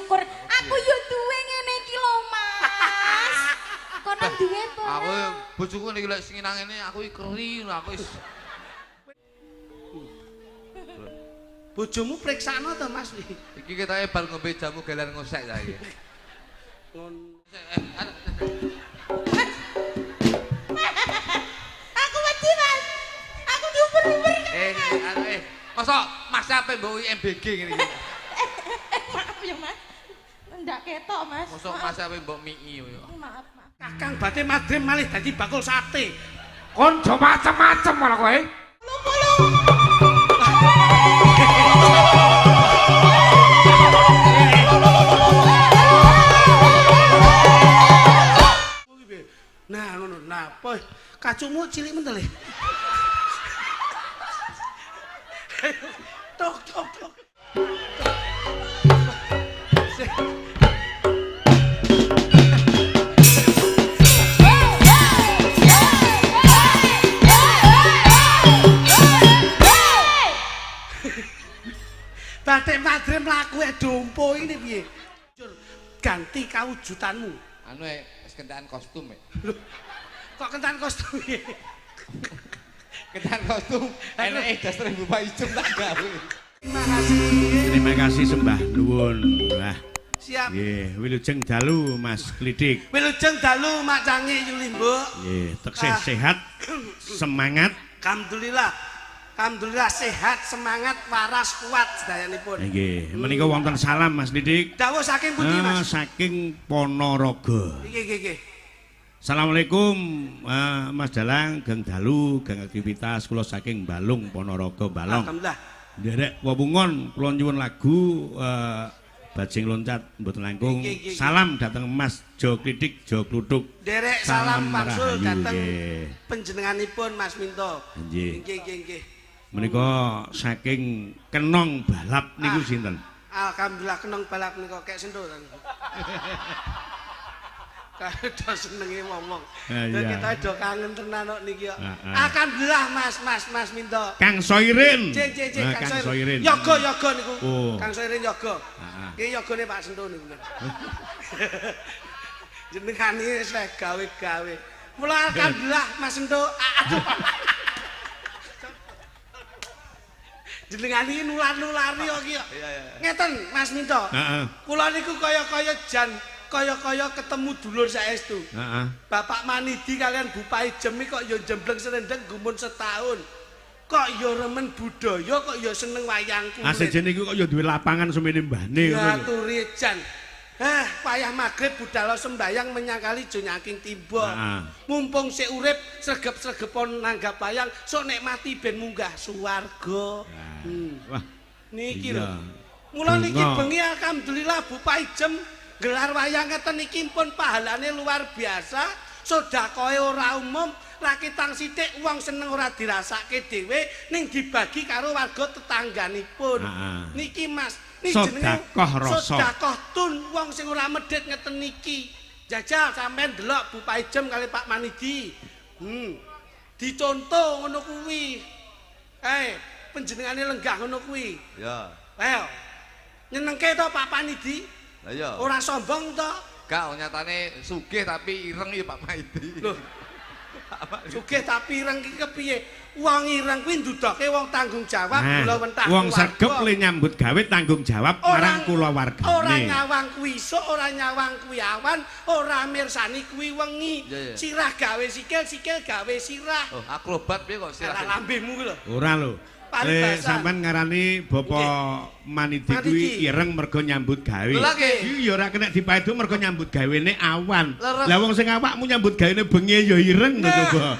syukur. Aku yo duwe ngene iki lho, Mas. Kono duwe apa? Aku bojoku niki lek sing nang ngene aku iki keri aku wis. Bojomu priksana to, Mas? Iki ketoke bar ngombe jamu gelar ngosek ta iki. Aku wedi, Mas. Aku diuber-uber. Masa Mas ape mbok MBG ngene iki. Maaf ya, Mas. Ndak ketok, Mas. Masa Mas ape mbok mii yo. Maaf, Mas. Kakang badhe madrem malih dadi bakul sate. Kon aja macem-macem malah kowe. Nah, ngono. Nah, apa kacumu cilik men le. Tok tok tok. Batik madrem laku dompo ini piye? Ganti kawujudanmu. Anu wis kentekan kostum e. Kok kentan kostum piye? Kentekan kostum enake daster Bapak Ijem tak gawe. Terima kasih sembah nuwun. Wah, Siap. nggih, wilujeng dalu Mas Klidik. Wilujeng dalu Mak Cangi Yuli, Mbok. Nggih, teksih sehat, semangat. Alhamdulillah. Alhamdulillah sehat, semangat, waras, kuat sedayanipun. Nggih, menika wonten salam Mas Klidik. Dawuh saking pundi, Mas? Saking Ponorogo. Iki. Assalamualaikum Mas Dalang, gang dalu, gang aktivitas kula saking Balung Ponorogo Balong. Alhamdulillah. Nderek wewungan kula nyuwun lagu bajing loncat mboten langkung. Iki. Salam dateng Mas Jo Klidik, Jo Kluthuk. Derek salam wangsul rahayu, dateng nggih. panjenenganipun Mas Minto. Nggih. Nggih. Menika saking Kenong Balap niku sinten? Alhamdulillah kenong balap niku kek sentul. Kada senenge ngomong. Iya. Kita do kangen tenan kok niki kok. Heeh. Alhamdulillah Mas Minto. Kang Soirin. Cek Kang Soirin. Yoga niku. Oh. Kang Soirin yoga. Heeh. Iki yogane Pak Sentul niku. Jenengane wis gawe-gawe. Mula alhamdulillah Mas Sentul. Jenengane iki nular-nulari kok iki. Ngeten Mas Minto. Heeh. Kula niku kaya-kaya kaya ketemu dulur saestu. Heeh. Bapak Manidi kalian Bupai Jemi kok ya jembleng serendeng gumun setahun. Kok ya remen budaya, kok ya seneng wayang kulit. Asejene iku kok ya duwe lapangan semene mbahne ngono. Ngaturi jan. Payah magrib budal sembayang menyangkali jo nyaking timba. Mumpung sik urip sregep-sregepon nanggap wayang, sok nek mati ben munggah swarga. Wah, Niki iya. lho. Mula niki Bunga. bengi alhamdulillah Bupai Jem gelar wayang ngeten iki pun pahalane luar biasa. Sedekahe ora umum, rakitang sithik wong seneng ora dirasake dhewe ning dibagi karo warga tetangganipun. Niki Mas, niki jenenge Sedekah rasa. sedekah tun wong sing ora medhit ngeten niki. Jajal sampean delok Bupai Jem kali Pak Manidi. Dicontoh ngono kuwi. Panjenengane lenggah ngono kuwi. Ya. Ayo. Nyenengke to Pak Panidi? Lah ya. Ora sombong to? Gak nyatane sugih tapi ireng ya Pak Maidi. Loh. Sugih tapi ireng iki kepiye? Wong ireng kuwi ndudoke wong tanggung jawab kula wentah. Wong sregep le nyambut gawe tanggung jawab marang kula wargane. Ora nyawang kuwi isuk, ora nyawang kuwi awan, ora mirsani kuwi wengi. Sirah gawe sikil gawe sirah. Oh, akrobat piye kok Sirah sirah. lambemu kuwi lho. Ora lho. Paribasan. Sampean ngarani Bapak Manidi kuwi ireng mergo nyambut gawe. Lha nggih. Iki ya ora kena dipaedo mergo nyambut gawene awan. Leres. Lah wong sing awakmu nyambut gawene bengi ya ireng lho coba.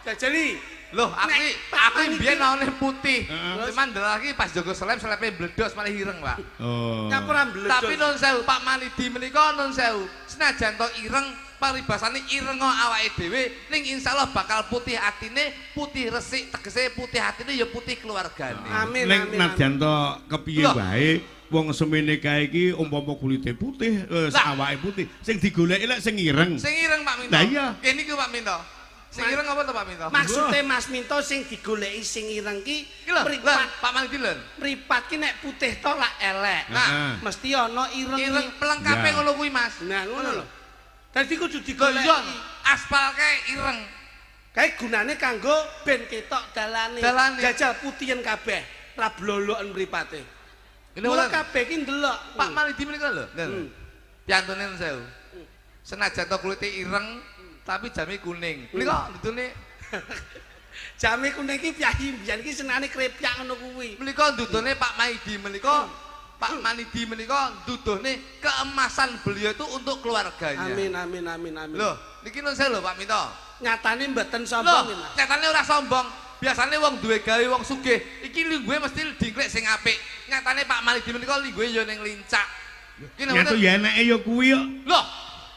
Jajali. Loh, aku biyen naone putih. Cuman ndelok pas jogo selepe bledos malah ireng, Pak. Oh. Nyapura mbledot. Tapi nun sewu Pak Manidi menika nun sewu. Senajan to ireng, paribasane ireng kok awake dhewe ning insyaallah bakal putih atine, putih resik tegese putih atine ya putih keluargane. Amin. Ning nadyan to kepiye Loh. wae wong semene kae iki umpama kulite putih, awake putih, sing digoleki lek sing ireng. Sing ireng Pak Minto. Lah iya. Kene iki Pak Minto. Sing ireng apa to Pak Minto? Maksude Mas Minto sing digoleki sing ireng ki Iki lho, Pak Malidi lho. mripat ki nek putih tok lak elek. Nah, Mesti ana ireng. ireng pelengkape Ya. ngono kuwi Mas. Nah, ngono lho. Dadi kudu Iya, digoleki. aspal kae ireng. Kae gunane kanggo ben ketok dalane. Dalane. Jajal putihen kabeh. Ra bloloken mripate. Ini Mula ulang. kabeh ki ndelok. Pak Malidi menika lho. Hmm. Piantune sewu. Senajan to kulite ireng tapi jame kuning. Menika dudune Jame kuning iki piyayi biyen iki senane krepyak ngono kuwi. menika dudune Pak Maidi menika Pak Manidi menika duduhne keemasan beliau itu untuk keluarganya. Amin amin amin amin. Loh, niki nun saya lho Pak Minto. Nyatane mboten Loh, sombong iki, Mas. nyatane ora sombong. Biasane wong duwe gawe wong sugih, iki lingguhe mesti dingklek sing apik. Nyatane Pak Manidi menika lingguhe ya ning lincak. Iki Nyatu ya enake ya kuwi kok. Loh,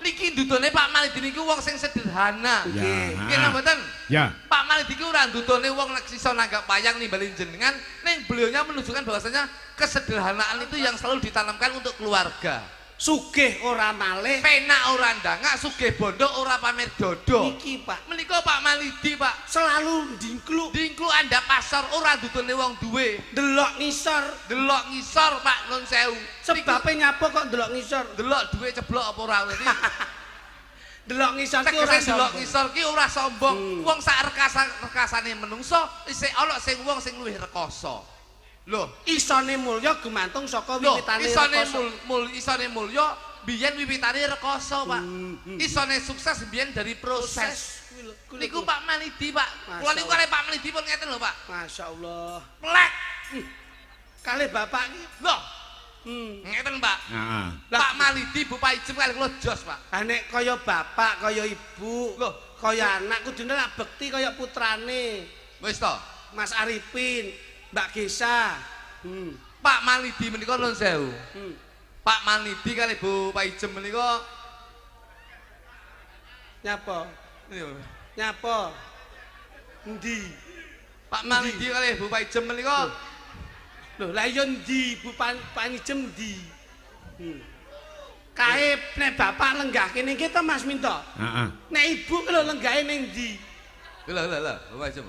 niki dudune Pak Manidi niku wong sing sederhana. Ya. Nggih napa mboten? Ya. Pak Malidi ki ora ndudone wong nek sisa nanggap wayang nimbalin jenengan, ning beliaunya menunjukkan bahwasanya kesederhanaan itu yang selalu ditanamkan untuk keluarga. Sugih ora malih. Penak ora ndangak, sugih bondo ora pamer dodo. Niki, Pak, Menika Pak Malidi, Pak. selalu ndingkluk, Dingklu anda pasar ora dudune wong duwe. delok ngisor. Delok ngisor Pak Nun Sewu. Sebabe nyapa kok delok ngisor? Delok duwe ceblok apa ora ngerti. Delok ngisor ki ora Tegese delok sombong. ngisor ki ora sombong. Wong sak rekasane menungso isih ana sing wong sing luwih rekoso. Lho, Isone mulya gumantung saka lho, wiwitane isone rekoso. isone mulya biyen wiwitane rekoso, Pak. Isone sukses biyen dari proses. Niku Pak Manidi, Pak. Kula niku kare Pak Manidi pun ngeten lho, Pak. Masyaallah. Plek. Kalih bapak ki. Loh, ngeten, Pak. Heeh. Pak Manidi Bu Paijem kali kula jos, Pak. Ha nek kaya bapak, kaya ibu, Loh. kaya anak kudune lak bekti kaya putrane. Wis to. Mas Arifin, Mbak Gesa. Pak Manidi menika nuwun sewu. Hmm. Pak Manidi kali Bu Paijem menika Nyapa? Nyapa? Endi? Pak Manidi kali Bu Paijem menika Lho, la yo endi Bu Panijem endi? Kae nek bapak lenggah kene iki to Mas Minto. Heeh. Nek ibu lho lenggahe ning ndi? lho Bu Paijem.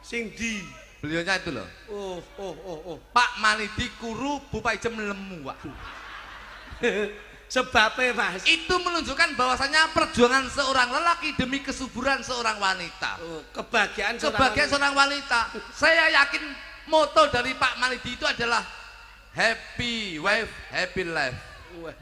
Sing ndi? Beliaunya itu loh. Oh. Pak Manidi kuru Bu Paijem lemu, Pak. Sebabnya Mas. Itu menunjukkan bahwasanya perjuangan seorang lelaki demi kesuburan seorang wanita. Oh, kebahagiaan Sebagai seorang wanita, saya yakin moto dari Pak Manidi itu adalah happy wife, happy life.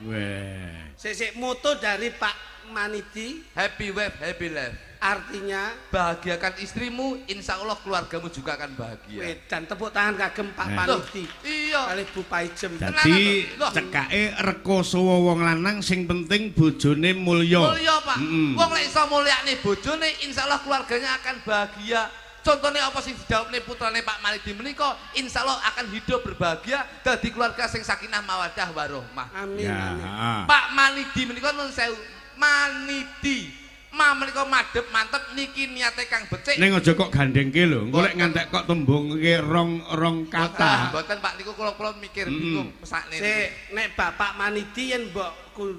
Weh. Sik moto dari Pak Manidi Happy wife, happy life. artinya Bahagiakan istrimu, insya Allah keluargamu juga akan bahagia. dan tepuk tangan kagem Pak Loh, Manidi. Iya. Kali Bu Paijem. Dadi Loh. cekake rekoso wong lanang sing penting bojone mulya. Mulya, Pak. Mm-mm. Wong lek iso mulyakne bojone, insyaallah keluarganya akan bahagia. Contohnya apa sing dijawabne putrane Pak Manidi menika, insyaallah akan hidup berbahagia dadi keluarga sing sakinah mawaddah warahmah. Amin. Ya. Amin. heeh. Pak Manidi menika nuwun sewu. Manidi menika madhep mantep niki niate Kang Becik. Ning aja kok gandengke lho, engko lek ngantek kok tembungke rong kata. Mboten Pak niku kula mikir bingung pesakne. Sik, nek Bapak Manidi yen mbok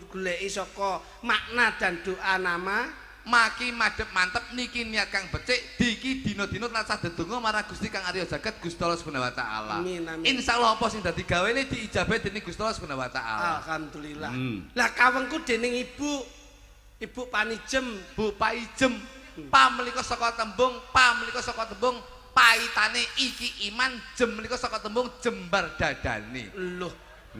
goleki saka makna dan doa nama, Maki madhep mantep niki niat Kang Becik diki dina-dina tansah dedonga marang Gusti Kang Arya Jagat Gusti Allah Subhanahu wa taala. Amin, amin. Insyaallah apa sing dadi gawene diijabahi dening Gusti Allah Subhanahu wa taala. alhamdulillah. Hmm. Lah kawengku dening Ibu Panijem, Bu Paijem, pa menika saka tembung, paitane iki iman, jem menika saka tembung jembar dadane. loh.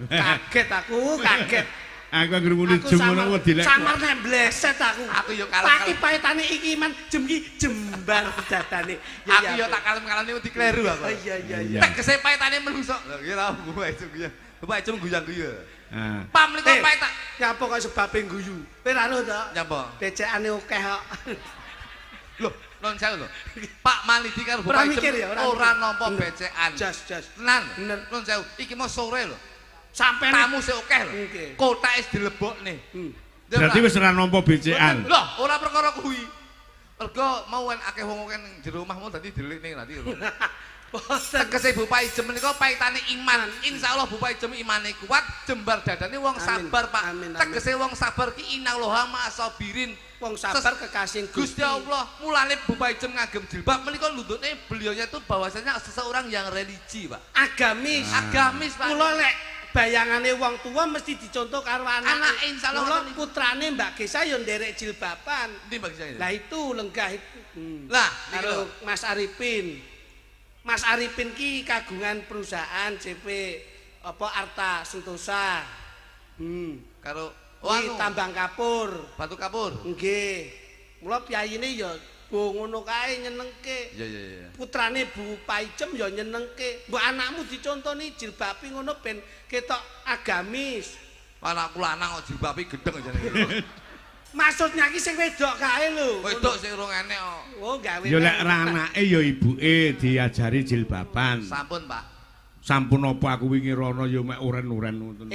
Kaget aku, kaget. Aku ngrungokne jem ngono wedi lek. samar nek bleset aku. Aku yo kalah-kalah. Paki paitane iki iman jem ki jembar dadane. Aku yo tak kalem-kalem niku dikleru aku. Oh iya iya Iya. iya. Tegese paitane menungso. Lho iki lho Bu Paijem guyu. Bu Paijem guyang-guyu. Ah. Pa menika Eh, paitan. Nyapa kok sebabe guyu? Kowe ra anu to? Nyapa? Becekane akeh kok. Loh, non sewu lho. Pak Manidi karo Bu Ora Paijem mikir ya, ora ora mikir. nampa Bener. becekan. Jas. Tenan. Bener. Non sewu, iki mau sore lho. Sampai Tamu sik akeh lho. Oke. Kota wis dilebokne. Berarti wis ora nampa becekan. Loh, ora perkara kuwi. Mergo mau akeh wong akeh ning jero omahmu dadi delik ning nanti. Tegese Bu Paijem menika paitane iman. Insyaallah Bu Paijem imane kuat, jembar dadane wong sabar, Pak. Tegese wong sabar ki inallaha ma'asabirin. Wong sabar kekasih Gusti Allah. Mulane Bu Paijem ngagem jilbab menika lututnya beliaunya itu bahwasanya seseorang yang religi, Pak. Agamis. Agamis, Pak. Mula lek bayangane wong tua mesti dicontoh karo anak. Anak insyaallah mula putrane Mbak Gesa ya nderek jilbaban. Ndi Mbak Gesa? Lah itu lenggah itu. Lah, karo Mas Arifin. Mas Arifin ki kagungan perusahaan CP apa Arta Sentosa. Karo Kuwi tambang kapur. Batu kapur. Nggih. Mula piyayine ya bo ngono kae nyenengke. Iya. Putrane Bu Paijem ya nyenengke. Mbok anakmu dicontoni jilbabe ngono ben ketok agamis. Anakku lanang kok jilbabe gedeng jane. Maksudnya ki sing wedok kae lho. Wedok sing urung enek kok. Oh, gawe. Ya lek anake ya ibuke diajari jilbaban. Sampun, Pak. Sampun apa aku wingi rono ya mek uren-uren ngoten.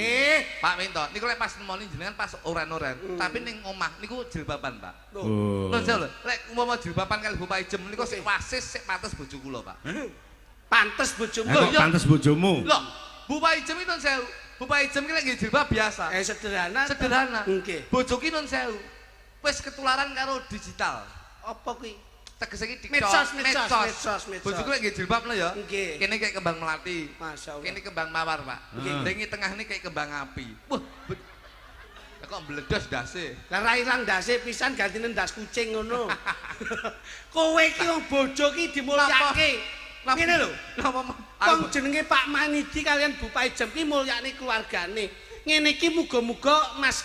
Pak Minto, niku lek pas nemoni jenengan pas uren-uren, tapi ning omah niku jilbaban, Pak. Oh. Lho, lho, lek umpama jilbaban kali Bu Paijem niku sik wasis, sik pantes bojo kula, Pak. Pantes bojomu. Kok pantes bojomu? Lho, Bu Paijem itu sewu. Bu Paijem ki lek nggih jilbab biasa. Sederhana. Sederhana. Nggih. Bojo ki nun sewu. Wis ketularan karo digital. Apa kuwi? Tegese ki Medsos. Bojoku lek nggih jilbab lho ya. Nggih. Kene kayak kembang melati. Masyaallah. Kene kembang mawar, Pak. Nggih tengah ini kayak kembang api. Wah. Kok mbledos dase. Lah ra ilang ndase pisan gantine ndas kucing ngono. Kowe ki wong bojo ki dimulyake. Ngene lho. Wong jenenge Pak Manidi kalian Bu Paijem ki mulyane keluargane. Ngene iki muga-muga Mas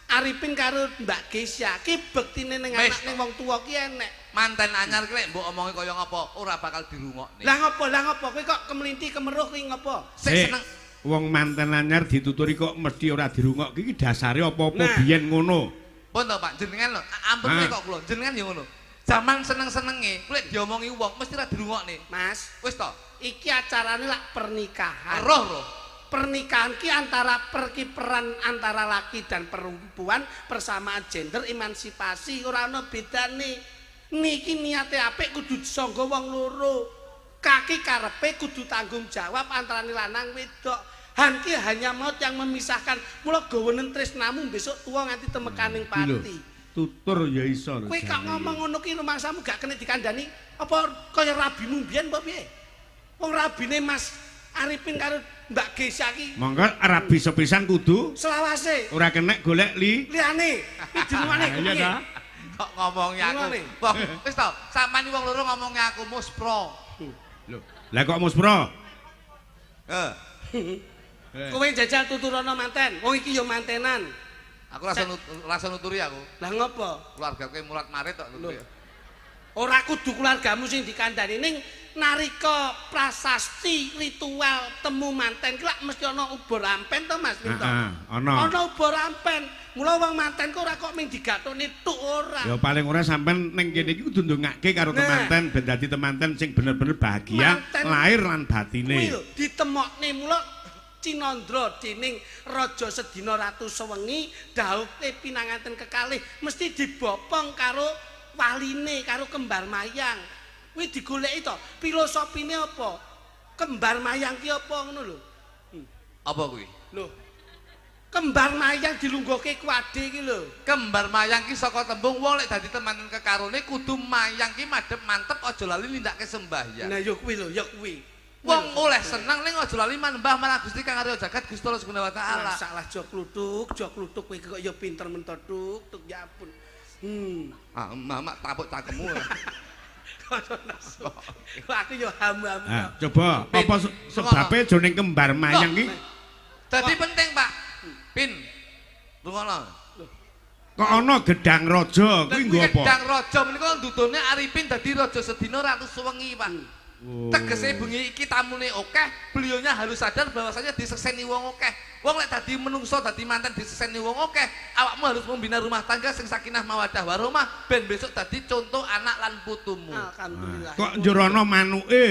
Arifin karo Mbak Gesya ki bektine ning anak ning wong tuwa ki enek. Manten anyar ki lek mbok omongi kaya ngapa ora bakal dirungokne. Lah ngopo kowe kok kemelinti kemeruh ki ngopo? Sik seneng wong manten anyar dituturi kok mesti ora dirungok iki dasare apa-apa biyen ngono. Pun to Pak, jenengan lho, ampun kok kula, jenengan ya ngono. Zaman seneng-senenge, lek diomongi wong mesti ora dirungokne. Mas, wis to. Iki acarane lak pernikahan. Roh. Pernikahan ki antara perkiperan antara laki dan perempuan persamaan gender emansipasi ora ana bedane. Niki niate apik kudu disangga wong loro. Kaki karepe kudu tanggung jawab antarané lanang wedok. Han ki hanya maut yang memisahkan. Mula gawenen tresnamu besok tua nganti temekaning pati. Tutur ya iso. Kowe kok ngomong ngono ki rumangsamu gak kena dikandani apa kaya rabimu mbiyen apa piye? Wong rabine Mas Arifin karo Mbak Gesya ki. Monggo rabi sepisan kudu selawase. Ora kena golek liyane. Iki dirungane iya ta? Kok ngomongi aku. Wong wis to, sampean wong loro ngomongi aku muspro. Lho, lah kok muspro? Kowe jajal tuturana manten. Wong iki ya mantenan. Aku rasa nuturi aku. Lah ngopo? Keluarga kowe mulat marit tok nuturi. Ora kudu keluargamu sing dikandani ning narika prasasti ritual temu manten ki lak mesti ana ubur ampen to Mas Minto. Ana. Ana ubur ampen. Mula wong manten ku ora kok ming digatoni tuk ora. Ya paling ora sampean ning kene iki kudu ndongake karo temanten ben dadi temanten sing bener-bener bahagia lahir lan batine. Kuwi lho ditemokne mula Cinandra dening Raja Sedina Ratu Sewengi dhawuhe pinanganten kekalih mesti dibopong karo waline karo kembar mayang. Kuwi digoleki to, filosofine apa? Kembar mayang ki apa ngono lho. Apa kuwi? Lho. Kembar mayang dilungguhke kuwade iki lho. Kembar mayang ki saka tembung wong lek dadi teman kekarone kudu mayang ki madhep mantep aja lali nindakke sembahyang. Nah ya kuwi lho, ya kuwi. Wong oleh seneng ning aja lali manembah marang Gusti Kang Arya Jagat Gusti Allah Subhanahu wa taala. Salah jok kluthuk kowe kok ya pinter mentotuk, tuk ya ampun. Mamak tapuk cangkemmu. Aku yo ham-ham. Coba apa sebabe jroning kembar mayang ki? Dadi penting, Pak. Pin. Lungono. Kok ana gedang raja kuwi nggo apa? Gedang raja menika ndudune Arifin dadi Raja Sedina Ratu Sewengi, Pak. Tegese bengi iki tamune akeh, beliaunya harus sadar bahwasanya diseseni wong akeh. Wong lek dadi menungso dadi manten diseseni wong akeh, awakmu harus membina rumah tangga sing sakinah mawaddah warahmah ben besok dadi contoh anak lan putumu. Alhamdulillah. Kok njerono manuke?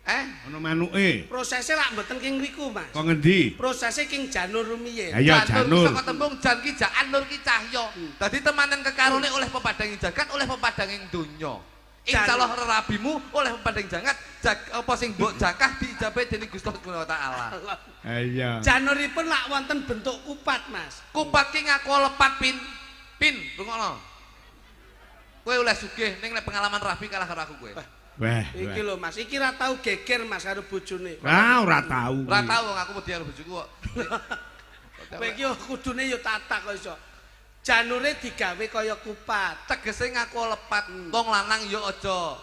Ana manuke. Prosese lak mboten king mriku, Mas. Kok ngendi? Prosese king janur rumiyin. Ayo janur. Saka tembung jan ki jaan nur ki cahya. Dadi temanen kekarone oleh pepadanging jagat oleh pepadanging donya. Insyaallah rabimu oleh pandeng jangat apa sing mbok jakah diijabahi dening Gusti Allah taala. Iya. Januripun lak wonten bentuk kupat, Mas. Kupat ki ngaku lepat pin. Pin, rungokno. Kowe oleh sugih ning nek pengalaman rabi kalah karo aku kowe. Wah. Iki lho Mas, iki ra tau geger Mas karo bojone. Ora tahu. Ora tau wong aku wedi karo bojoku kok. Kowe iki kudune ya tatak kok iso. Janure digawe kaya kupat. Tegese ngaku lepat. Wong lanang ya aja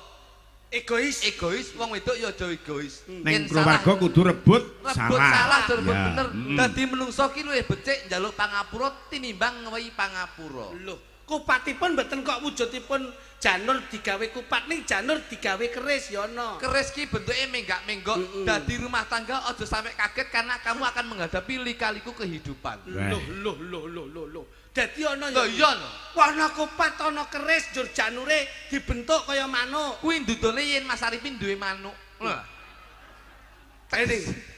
Egois. egois, wong wedok ya aja egois. Ning keluarga kudu rebut Salah dur Ya. bener. Dadi menungso ki luwih becik njaluk pangapura tinimbang ngewehi pangapura. Lho, kupatipun mboten kok wujudipun janur digawe kupat ning janur digawe keris ya ana. Keris ki bentuke menggak-menggok. Dadi rumah tangga aja sampai kaget karena kamu akan menghadapi lika-liku kehidupan. Loh. Dadi ana Lho iya lho. Ana kupat ana keris jur janure dibentuk kaya manuk. Kuwi ndudone yen Mas Arifin duwe manuk. Lho.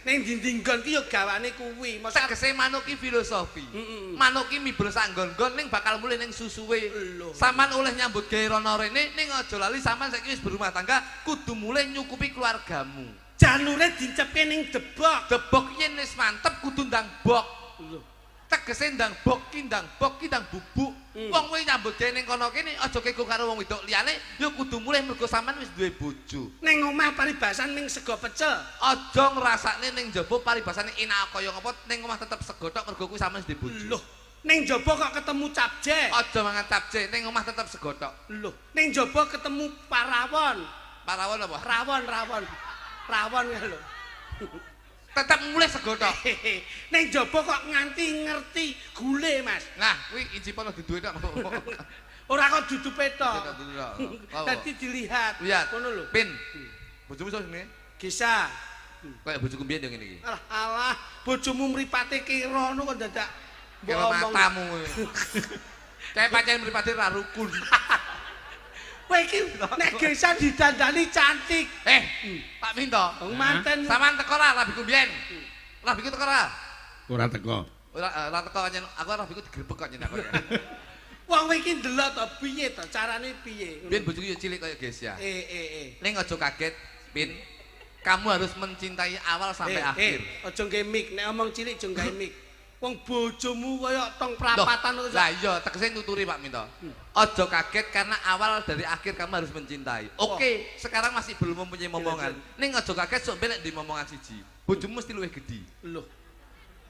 Ning dinding nggon ki ya gawane kuwi. Mosok Tegese manuk ki filosofi. Manuk ki mibel sak nggon-nggon ning bakal mulih ning susuwe. Saman oleh nyambut gawe rono rene ning aja lali sampean saiki wis berumah tangga kudu mulih nyukupi keluargamu. janure dicepke ning debok. Debok yen wis mantep kudu ndang bok. Tegese ndang bok ki ndang bubuk. Wong kowe nyambut gawe ning kono kene aja keko karo wong wedok liyane ya kudu mulih mergo sampean wis duwe bojo. Ning omah paribasan ning sego pecel. Aja ngrasakne ning jaba paribasane enak kaya ngapa ning omah tetep sego tok mergo kuwi sampean wis duwe bojo. Loh, ning jaba kok ketemu capje. Aja mangan capce ning omah tetep sego tok. Loh, ning jaba ketemu parawon. Parawon apa? Rawon ya lho. Tetep mulih sego tok. Ning jaba kok nganti ngerti gule, Mas. Nah, kuwi ijipon duduhe tok. Ora kok dudupe tok. Oh. Dadi dilihat. Lihat. Ngono lho. Pin. Bojomu sapa jenenge? Gisa. Kayak bojoku mbiyen yo ngene iki. Alah, bojomu mripate kira ngono kok dadak Kira matamu. Kayak pancen mripate ra rukun. Kowe iki nek Gisa didandani cantik. Tak minta. Wong manten. Saman teko ra rabiku mbiyen. Rabiku teko ra? Ora teko. Ora teko nyen aku rabiku digrebek kok nyen aku. Wong kowe iki ndelok to piye to carane piye. Biyen bojoku yo cilik kaya Gesya. Ning aja kaget, Pin. Kamu harus mencintai awal sampai akhir. Aja nggae mik, nek omong cilik aja nggae mik. Wong bojomu kaya tong prapatan kok. Lah iya, tegese nuturi Pak Minto. Aja kaget karena awal dari akhir kamu harus mencintai. Oke, sekarang masih belum mempunyai momongan. Ning aja kaget sok nek di momongan siji. Bojomu mesti luwih gedhi. Loh.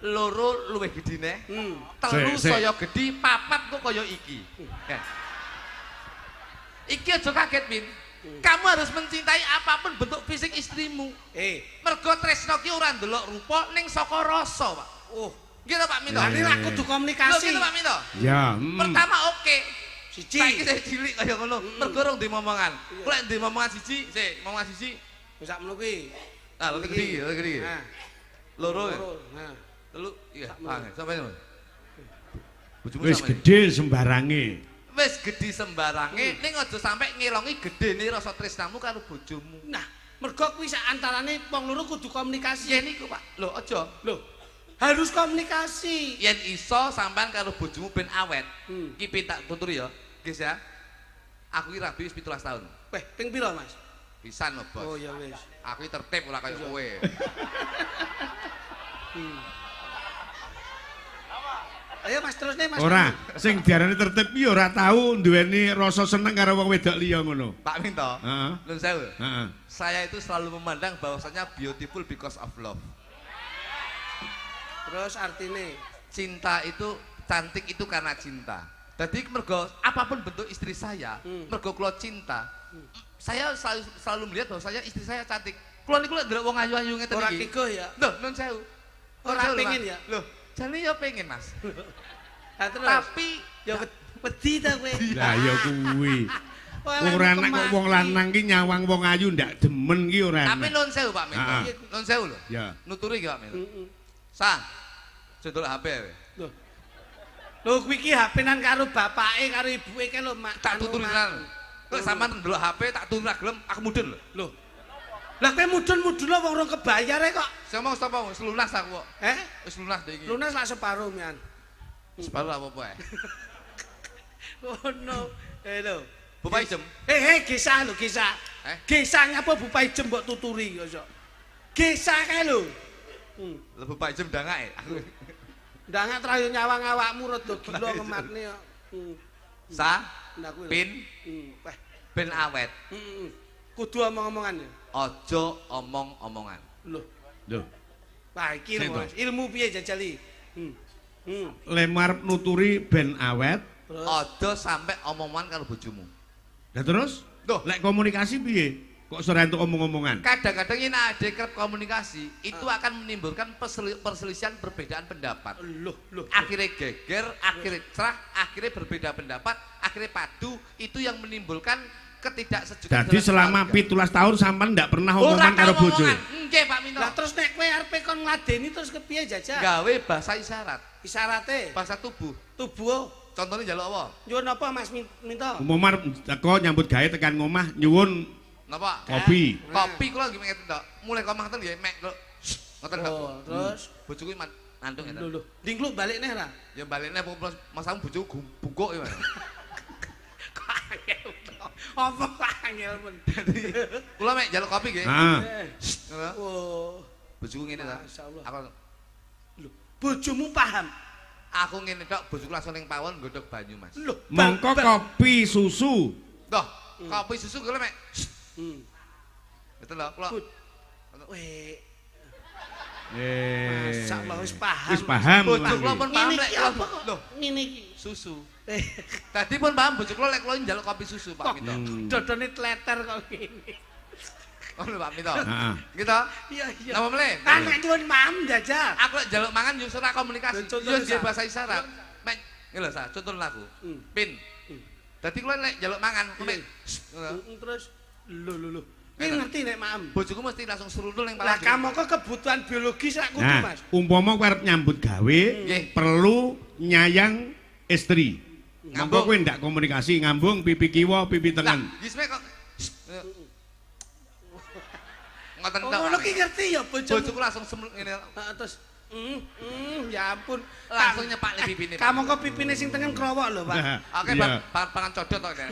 Loro luwih gedine. Telu Sik. saya gedhi, papat kok kaya iki. Iki aja kaget, Min. Kamu harus mencintai apapun bentuk fisik istrimu. Mergo tresno ki ora ndelok rupa ning saka rasa, Pak. Gitu Pak Minto. Ini lah kudu komunikasi. Gitu Pak Minto. Ya. Pertama oke. Siji. Saiki saya cilik kaya ngono. Mergo rong ndek momongan. Kok ndek momongan siji, momongan siji. Wis sak melu kuwi. Ah, lho gede. Nah. Loro. Nah. Telu, iya. Sampai ngono. Bojomu Wis sampe. gedhe sembarange. Wis gedhi sembarange, ning aja sampe ngelongi gedene rasa tresnamu karo bojomu. Nah, mergo kuwi sak antarane wong loro kudu komunikasi. Yen iku, Pak. Lho, aja. Loh, harus komunikasi. Yen iso sampean karo bojomu ben awet. Iki pin tak tuturi ya, guys ya. Aku iki rabi wis 17 tahun. Weh, ping pira, Mas? Pisan lho, Bos. Oh ya wis. Aku iki tertib ora kaya kowe. Ayo Mas terus nih Mas. Ora, sing diarani tertib iki ora tau duweni rasa seneng karo wong wedok liya ngono. Pak Minto. Heeh. Nun sewu. Heeh. Saya itu selalu memandang bahwasanya beautiful because of love. Terus artine Cinta itu cantik itu karena cinta. Jadi mergo apapun bentuk istri saya, mergo kula cinta, saya selalu melihat bahwasanya istri saya cantik. Kula niku lek ndelok wong ayu-ayu ngeten ora iki. kiko ya. Loh, nun sewu. Ora pengen ya. Loh, jane ya pengen, Mas. Nah, terus Tapi ya wedi ta kowe. Lah ya kuwi. Ora enak kok wong lanang ki nyawang wong ayu ndak demen ki ora tapi enak. nun sewu Pak Minto. Ah. Nun sewu lho. Ya. Nuturi gak Pak Minto? Sang. Jodol HP wae. Lho kuwi iki HP-nan karo bapake karo ibuke ke lho, Mak. Tak tuturi tenan. Kok sampean ndelok HP tak tuturi ra gelem, aku mudun lho. Lho. Lah kowe mudun-mudun wong rong kebayare kok. Saya mau sapa wis lunas aku kok. Wis lunas deh iki. Lunas lak separuh mian. Separuh apa-apa ae. Oh no. Lho. Bupai jem. Gesah lho, gesah. Gesah ngapa bupai jem mbok tuturi kok. Gesah kae lho. Lho bupai jem ndangake. Ndangak trayo nyawang awakmu rada gila kematne kok. Sa Nah kuwi. pin Wah, ben awet. kudu omong-omongan ya. Aja omong-omongan. Lho, Lho, wah iki lho, Sing Mas. Ilmu piye jajali? lemar nuturi ben awet. Terus Aja sampe omongan karo bojomu. Lah terus? Loh. Lek komunikasi piye? Kok sore entuk omong-omongan? Kadang-kadang ini ada kerap komunikasi itu akan menimbulkan perselisihan perbedaan pendapat. loh. Akhirnya geger, akhirnya cerah, akhirnya berbeda pendapat, akhirnya padu, itu yang menimbulkan ketidaksejukan. Jadi selama 17 tahun sampean ndak pernah omongan karo bojo. Nggih Pak Minto. Lah terus nek kowe arepe kon ngladeni terus kepiye jajal? Gawe bahasa isyarat, Isyarate bahasa tubuh. tubuh. Contohnya njaluk apa? Nyuwun apa Mas Minto? Umumar teko nyambut gawe tekan ngomah nyuwun Napa? kopi. Kopi kula lagi ngeten tok. Mulai komah ten nggih mek kok. Ngoten tok. Oh, terus Bojoku mantuk ngeten. lho. Dingkluk balik neh ra? Ya balikne masamu bojoku bungkuk ya. Kok angel to. Apa kok angel men? Kula mek njaluk kopi nggih. Heeh. Ngono. Oh, Bojoku ngene ta. Masyaallah. Aku lho, bojomu paham. aku ngene tok, bojoku langsung ning pawon nggodhog banyu, Mas. Lho, Mongko kopi susu. Toh, kopi susu kula mek. Itu lho, kula. Weh, Eh. masyaallah wis paham. Wis paham. Bojo kula pun paham Ngene lek iki kula. apa kok? Loh, Ngene iki. susu. Eh, Tadi pun paham bojo kula lek kula njaluk kopi susu, Pak kok Minto. dodone tleter kok ngene. Oh, lho, Pak Minto. Heeh. Gitu. Iya, iya. Napa meneh? Anak nyuwun mam jajal. Aku lek njaluk mangan yo ora komunikasi. Lho, contoh Yo nggih Sa. bahasa isyarat. Mek, ngene lho, Sa, contoh aku. Pin. Dadi kula lek njaluk mangan, mek. Terus lho. Kowe ngerti nek mam. Bojoku mesti langsung serundul ning Lah pala. kamu kok kebutuhan biologis rak kudu, Nah, Mas. umpama kowe arep nyambut gawe, Nggih. perlu nyayang istri. Monggo Ngambung. kowe ndak komunikasi, ngambung pipi kiwa, pipi Lah, tengen. gisme kok. Ngoten Oh, tok. ngono ki ngerti ya bojomu. Bojoku langsung ngene Heeh, terus ya ampun. langsung nyepak le pipine. Pak. Kamu kok pipine sing tengen krowok lho, Pak. Oke, Iya. pangan codot tok kan.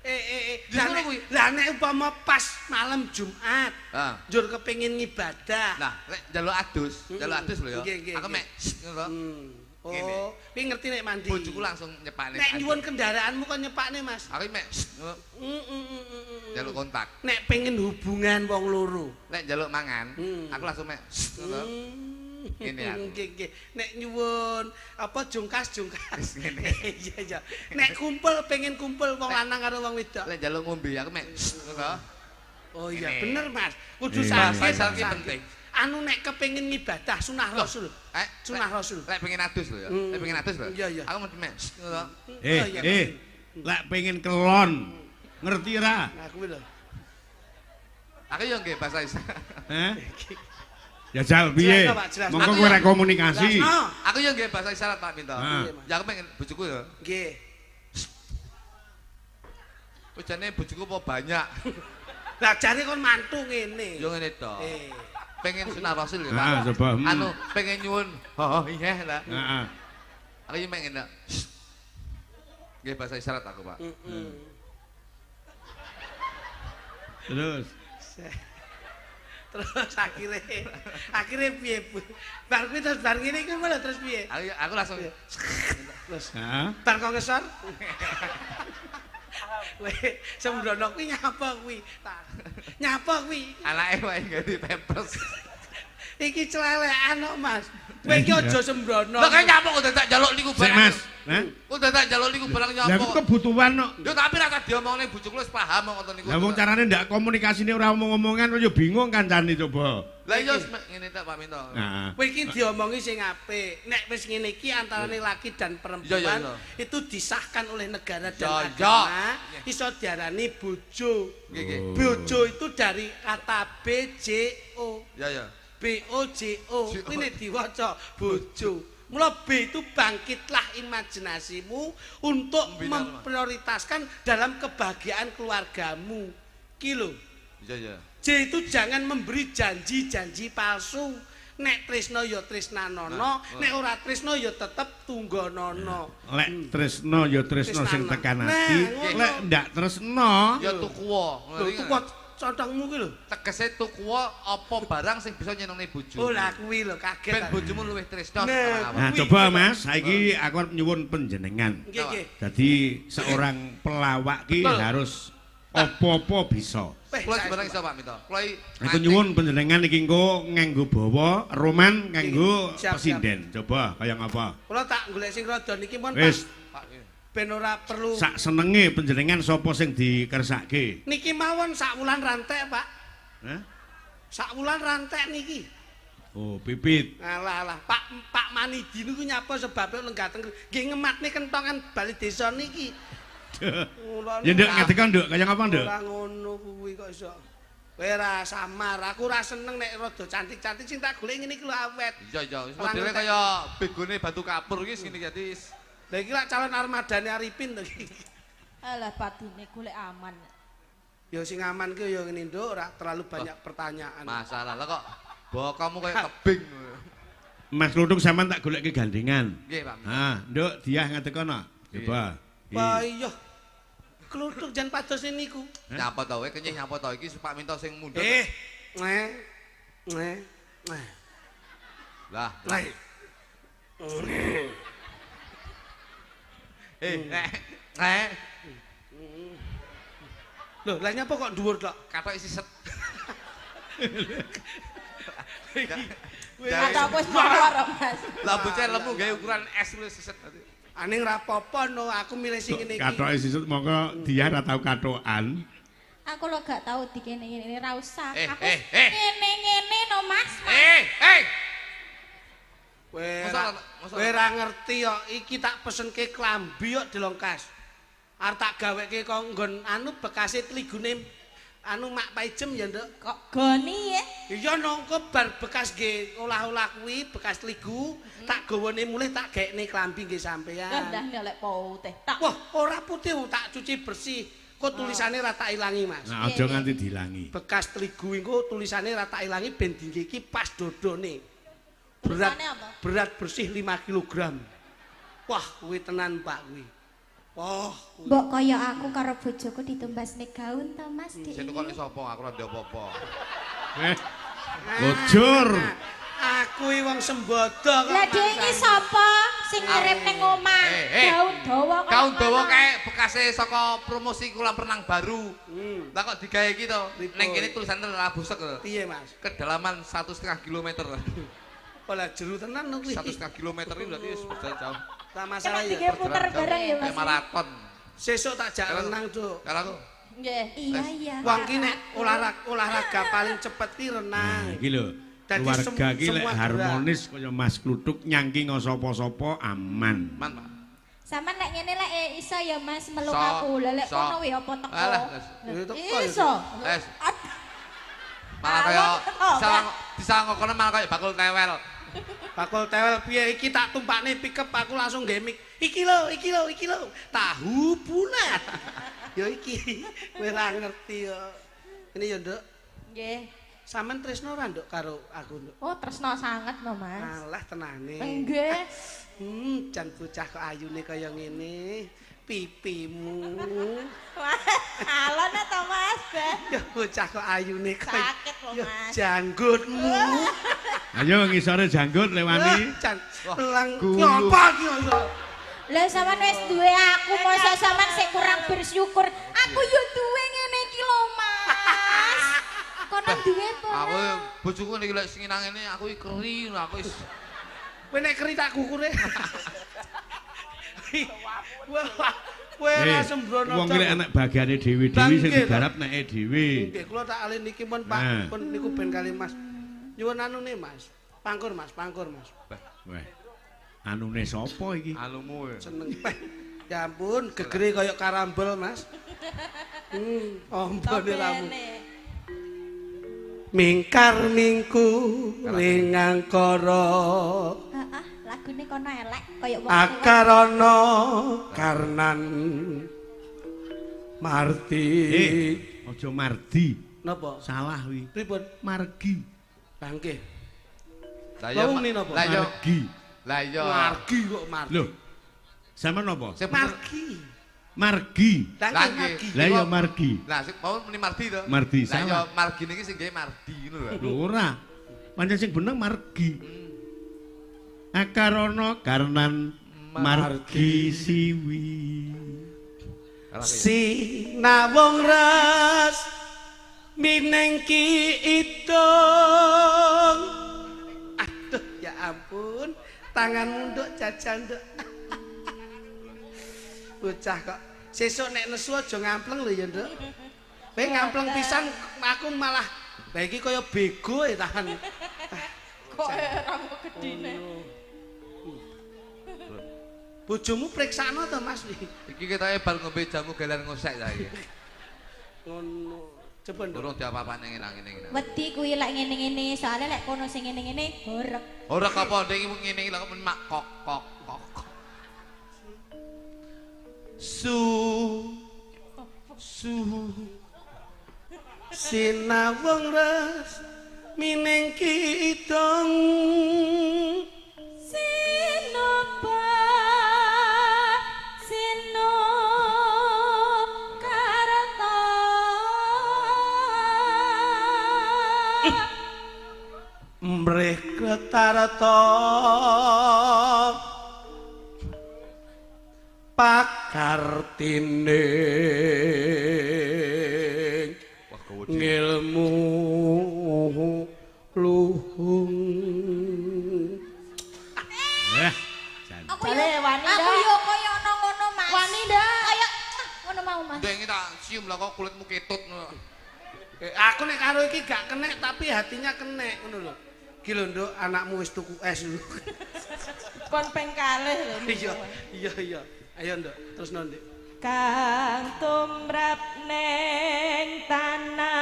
Lah Justru nek- kuwi. lah nek umpama pas malam Jumat, Heeh. njur kepengin ngibadah. Nah, lek njaluk adus lho ya. Nggih, Aku nggih. mek ngono. Ngene. Oh, kuwi ngerti nek mandi. Bojoku langsung nyepakne. Nek nyuwun kendaraanmu kok nyepakne, Mas. Aku mek ngono, njaluk kontak. Nek pengen hubungan wong loro. Lek njaluk mangan, aku langsung mek ngono. Ngene aku. Nggih. Nek nyuwun apa jungkas. Wis ngene. Iya. Nek kumpul pengen kumpul wong lanang karo wong wedok. Lek njaluk ngombe aku mek ngono. Oh iya, Ngene. bener Mas. Kudu Iya. sakit. Bahasa iki sakit. penting. Anu nek kepengin ngibadah sunah Rasul. Sunah Rasul. Lek pengen adus lho ya. Lek pengen adus lho. Iya, iya. Aku mesti mek ngono. Oh, iya, Lek pengen kelon, ngerti ra? Nah, kuwi lho. Aku yo nggih bahasa isyarat. Heh? Ya jal piye? Jelasno, Pak, jelasno. Mongko Aku kowe ya- rek komunikasi. Jelasno. Aku yo nggih bahasa isyarat Pak Minto. Ah. Ya aku pengen bojoku ya. Nggih. Ujane bojoku apa banyak. Lah jare kon mantu ngene. Yo ngene tok. Eh. Pengen sunah rasul ya Ah, Pak. coba. Anu pengen nyuwun. Oh iya lah. Heeh. Aku yo pengen ndak. Nggih bahasa isyarat aku, Pak. Terus Terus akhirnya piye, Bu? Bar kuwi terus bar ngene iku lho terus piye? Aku langsung Terus heeh. bar kok ngesor. Weh, sembrono kuwi nyapa kuwi? Nyapa kuwi? anake wae ganti pampers. Iki celelekan kok, Mas. Kowe iki aja sembrono. Lah kan nyapa kok dadak njaluk niku Sik, barang. Mas. Hah? Kok dadak njaluk niku barang Lah nyapa. iku kebutuhan kok. Yo tapi ra tak diomongne bojoku wis paham kok ngoten niku. Lah wong carane ndak komunikasine ora omong-omongan kok ya bingung kancane coba. Lah iya ngene tak Pak Minto. Heeh. Kowe iki diomongi sing apik. Nek wis ngene iki antarane laki dan perempuan Iya, iya. itu disahkan oleh negara dan Iya, agama iya. iso diarani bojo. Nggih nggih. Bojo itu dari kata BJO. Ya ya. BOJO. Kuwi nek diwaca bojo. Mula B itu bangkitlah imajinasimu untuk Membina, memprioritaskan dalam kebahagiaan keluargamu. Ki lho. Iya ya. J itu jangan memberi janji-janji palsu. Nek tresno ya tresnanono, nek ora tresno ya tetep tungganana. Lek tresno ya tresno sing tekan ati, Nah, lek ndak tresno Ya tukuwa. Lho tuku condongmu ki lho. Tegese tukuwa apa barang sing bisa nyenengne bojo. Oh lah kuwi lho kaget. Ben bojomu luwih tresno. Nah, Nah, coba Mas, saiki aku arep nyuwun panjenengan. Nggih nggih. Jadi seorang pelawak ki Betul. harus apa-apa bisa. Kula sebenarnya iso Pak Mito. Kula Aku nyuwun panjenengan iki engko nganggo bawa roman kanggo Siap, presiden. Coba kaya ngapa? Kula tak golek sing rada niki mon Wis Pak. ben ora perlu. sak senenge panjenengan sapa sing dikersake. Niki mawon sak wulan rantek, Pak. Hah? Sak wulan rantek niki. Oh, pipit. Alah Pak Manidi niku nyapa sebabe lenggateng nggih ngematne kentongan bali desa niki. Ya nduk ngedekan nduk kaya ngapa nduk? Ora ngono kuwi kok iso. Kowe ora samar, aku ora seneng nek rada cantik-cantik sing tak golek ngene iki lho awet. Iya. Modele kaya begone batu kapur iki ngene iki. Lah iki lak calon armadane Arifin to iki. Alah padine golek aman. Ya sing aman ki ya ngene nduk, ora terlalu banyak pertanyaan. Masalah lah kok bokamu kaya kebing. Mas Kluthuk sampean tak goleke gandengan. Nggih, Pak. Ah, nduk diah ngatekono. Coba. Wah iya. Kluthuk jan pados niku. Nyapa to kowe kenyih nyapa to iki Pak Minto sing mundhut. Ngeh. Lah. Loh, lah nyapa kok dhuwur tok? Katok isi set. Kata aku wis mawar Mas. Lah bocah lemu gawe ukuran es wis siset. Aning ra apa-apa no, aku milih sing ngene iki. Katoke sisut mongko diah ra tau katokan. Aku lo gak tau dikene ngene ra usah. Aku eh. ngene-ngene no Mas. Kowe ra ngerti kok, iki tak pesenke klambi kok dilongkas. Arep tak gaweke kok nggon anu bekase tligune anu Mak Paijem ya, Nduk. Kok goni ya? Iya nongko bar bekas nggih olah-olah kuwi bekas tligu, tak gawane mulih tak gaekne klambi nggih sampean. Ndah nyelek putih. Tak. Wah, ora putih tak cuci bersih. Kok tulisane ra tak ilangi, Mas. Nah, aja nganti dilangi. Bekas tligu engko tulisane ra tak ilangi ben dinggo iki pas dodone. Berat Tulisane apa? berat bersih 5 kg. Wah, kuwi tenan Pak kuwi. Wah, Mbok kaya aku karo bojoku ditumbasne gaun to Mas Dik. Sing tukone sapa? Aku ora ndek apa-apa. Bojor. aku iki wong sembodo kok. Lah dia iki sapa sing ngirim ning omah? Gaun dawa kok. Gaun dawa kae bekase saka promosi kolam renang baru. Lah kok digawe iki to? Ning kene tulisane ora busek lho. Piye, Mas? Kedalaman 1,5 km. Olah jeru tenan no kuwi. 1,5 km ini berarti wis berjalan jauh. Tak masalah Iki ya. puter bareng ya Kayak Mas. maraton. Sesuk tak jak renang, Duk. Kalau aku Nggih. Iya. Wong ki nek olahraga paling cepet ki renang. Nah, iki lho. Dadi Keluarga ki lek semua harmonis kaya Mas Kluthuk nyangki sapa-sapa aman. man, Pak. Sampeyan nek ngene lek iso ya Mas meluk So, aku. Lah lek so. kono wi apa teko. Alah, Ya, teko ya. Iso. wes. Malah kaya disangkono malah kaya bakul tewel. Bakul tewel piye iki tak tumpakne pickup aku langsung nggae mik. Iki lho. Tahu bulat. Ya iki. Kowe ora ngerti yo. Ini ya, Nduk. Nggih. Sampeyan tresno ora, Nduk, karo aku, Nduk? Oh, tresno sanget no Mas. Alah tenane. Nggih. Jan bocah kok ayune kaya ngene. Pipimu. Alon to Mas. Ya bocah kok ayune kaya. Sakit lho, Ya Mas. janggutmu. Ayo ngisore janggut lewani. Jan lang Gulu. nyapa iki kok. Lah sampean wis duwe aku, masa sampean sing kurang bersyukur. Aku yo duwe ngene iki lho, Mas. Kono duwe apa? Aku bojoku niki lek sing nang ngene aku iki keri aku wis Kowe nek keri tak kukure. Kowe ora sembrono. Wong lek anak bagiane dhewe-dhewe sing Bangkit. digarap neke dhewe. Nggih, kula tak alih niki pun Nah. Pak, pun niku ben kali Mas. Nyuwun anune Mas. Pangkur Mas. Weh. Anune sapa iki? alumu. Seneng. Ya ampun, gegere kaya karambol Mas. Ompone ramu. Mingkar mingku ring angkara. Heeh, lagune kono elek kaya wong Akarana karnan marti. Aja mardi. Napa? Salah wi. Pripun? Margi. Bangke. Lah ya Wong napa? lah ya Margi. lah ya Margi kok margi. Lho. Sampeyan napa? sing bener Margi. Margi. Lah Lah, nggih margi. Lah ya margi. lah sing mau muni Mardi to Mardi, lah ya salah. Margi niki sing gawe Mardi ngono lho Lho ora. Pancen sing bener margi. Akarono karenan margi siwi. Sinawung ras minengki idung. Aduh ya ampun, tanganmu nduk jajan nduk. Bocah kok sesuk nek nesu aja ngampleng lho ya nduk. Kowe ngampleng pisan aku malah lha iki kaya bego ya tahan. Kok ramu gedine. Bojomu priksana to Mas? iki ketoke bar ngombe jamu gelar ngosek ta iki Ngono. Coba nduk. durung diapa-apane ngene-ngene Wedi kuwi lek ngene-ngene, soalnya lek kono sing ngene-ngene horeg. ora apa ndek iki ngene iki lho men mak kok kok kok su Sinawung ras minengki idung. Sinoba sino karata Mrih kretarta pakartine wah gawedhe ngilmu luhung. Jan. aku Jare wani aku ndak? yo koyo ono ngono Mas Wani ndak? Kaya ngono mau Mas ndek iki tak cium lah kok kulitmu ketut ngono Aku nek karo iki gak kenek tapi hatinya kenek ngono lho. Iki lho Nduk, anakmu wis tuku es lho. Kon peng kalih lho. Iya. Ayo Nduk, terus Nduk. Kang tumrap neng tanah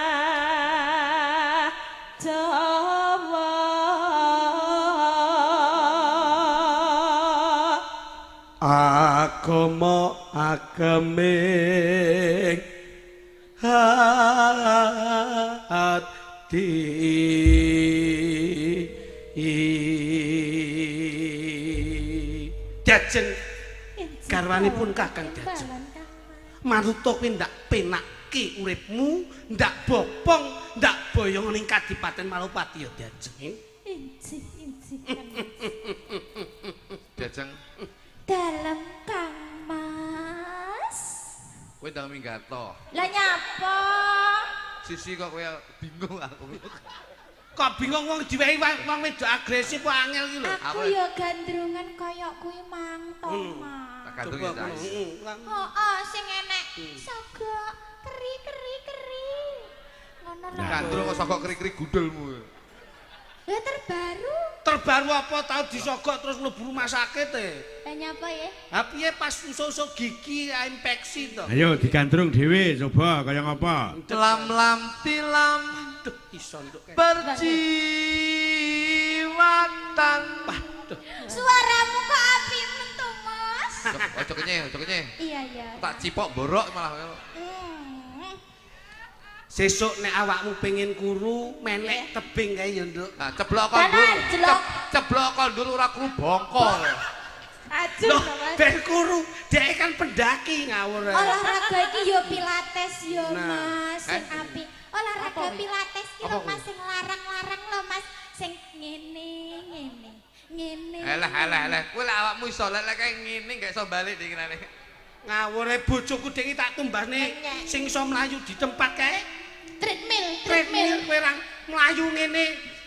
Jawa Agama ageming hati Jajeng garwanipun Kakang Jajeng manuta kuwi ndak penake uripmu ndak bopong ndak boyong ning Kadipaten Malupati ya Jajeng inci Jajeng dalam Kang Mas kowe ndang minggato lah nyapa sisi kok kowe bingung aku kok bingung wong diwehi wong wedok agresif kok angel iki lho aku yo gandrungan kaya kuwi mang to Mas tak gandrung ya Sas oh sing enek sogo keri ngono lho gandrung kok sokok keri-keri gudulmu ya terbaru apa tau disogok terus mlebu rumah sakit lah nyapa ya ha piye pas usus gigi infeksi to Ayo digandrung dhewe coba kaya ngapa? lam tilam Duh, iso nduk kae. berjiwatan suaramu kok api mentu Mas ojo kenyeh iya tak cipok borok malah Sesuk nek awakmu pengen kuru menek tebing kae ya nduk nah ceblok kondur ceblok kondur ora kru bongkol Ajeng Loh, to Mas. ben kuru dhek kan pendaki ngawur olahraga iki yo pilates yo Nah, Mas sing api olahraga pilates iki lho Apa Mas sing larang-larang lho Mas sing ngene Alah kowe lek awakmu iso lek kae ngene gak iso balik dikirane ngawure bojoku dhek tak tumbasne sing iso mlayu di tempat kae treadmill kowe ra mlayu ngene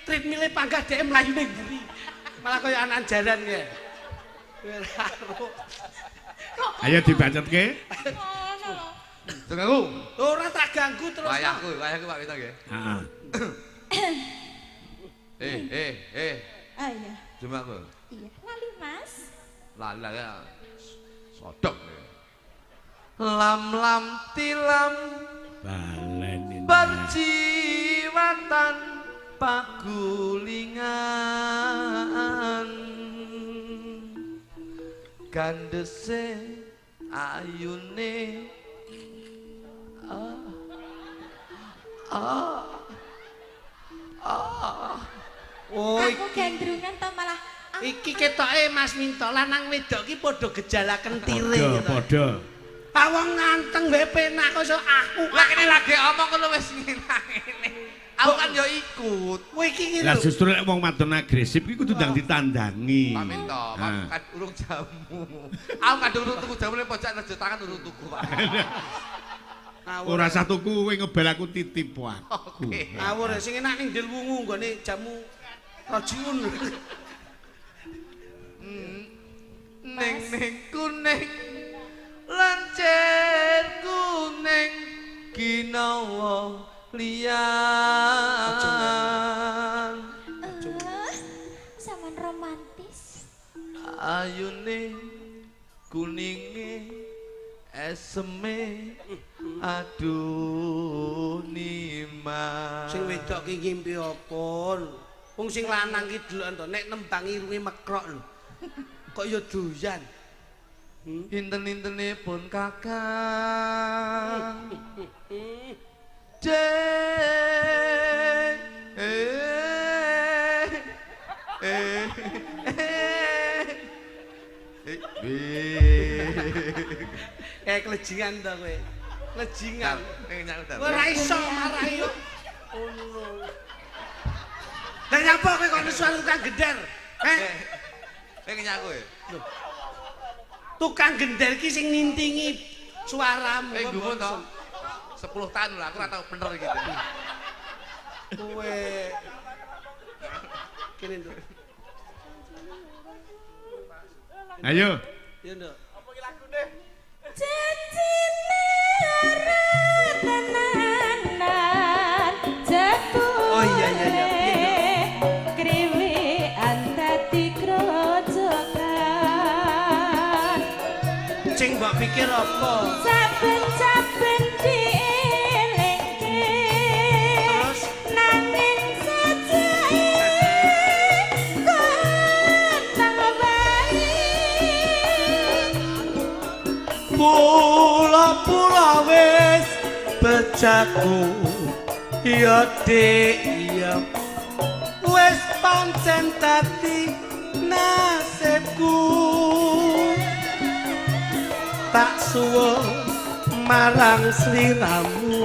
treadmill panggah dhek mlayu ning mburi malah kaya anak jalan kae kowe ra ro Ayo dibacetke. Tunggu ora tak ganggu terus wayahku Pak Wito nggih oh iya cuma aku iya lali Mas lala ya sodok lam tilam Balen ini. berjiwatan pagulingan gandese ayune Oh, Aku gandrungan to malah iki ketoke Mas Minto lanang wedok iki padha gejala kentire. Padha. Ah wong nganteng wae penak kok iso aku. Lah kene lagi omong ngono wis ngene. Aku kan yo ikut. Kowe iki ngene. Lah justru nek wong wadon agresif iki kudu ndang ditandangi. Pak Minto, kan urung jamu. Aku kadung urung tuku jamu ning pojok nejo tangan urung tuku, Pak. Ora usah tuku kowe ngebel aku titip aku. Oke. Ngawur sing enak ning Del Wungu nggone jamu Rajiun. Ning kuning lancen kuning ginawa liyan Saman romantis. ayune kuninge eseme aduh nima Sing wedok ki ngimpi apa? Wong sing lanang ki deloken to nek nembang irunge mekrok lho. Kok ya doyan. Inten-intene pun kakang Jeng Klejingan to kowe. Klejingan. Ning nyak udah. Ora iso marahi yo. Ngono. Lah nyapa kowe kok nesuan tukang gender? Ning nyak kowe. Tukang gender ki sing nintingi suaramu. Gumun to. 10 tahun lah aku ora tau bener gitu. Kowe kene nduk. Ayo. Ya nduk. Janjine ora tenanan jatuh. Oh iya iya iya. Kriwi antati grojokan. Sing mbok pikir apa? Saben-saben dielingke. Terus Nanging sajake kontang bali. pula wis bejaku ya dik ya wis pancen dadi nasibku tak suwun marang sliramu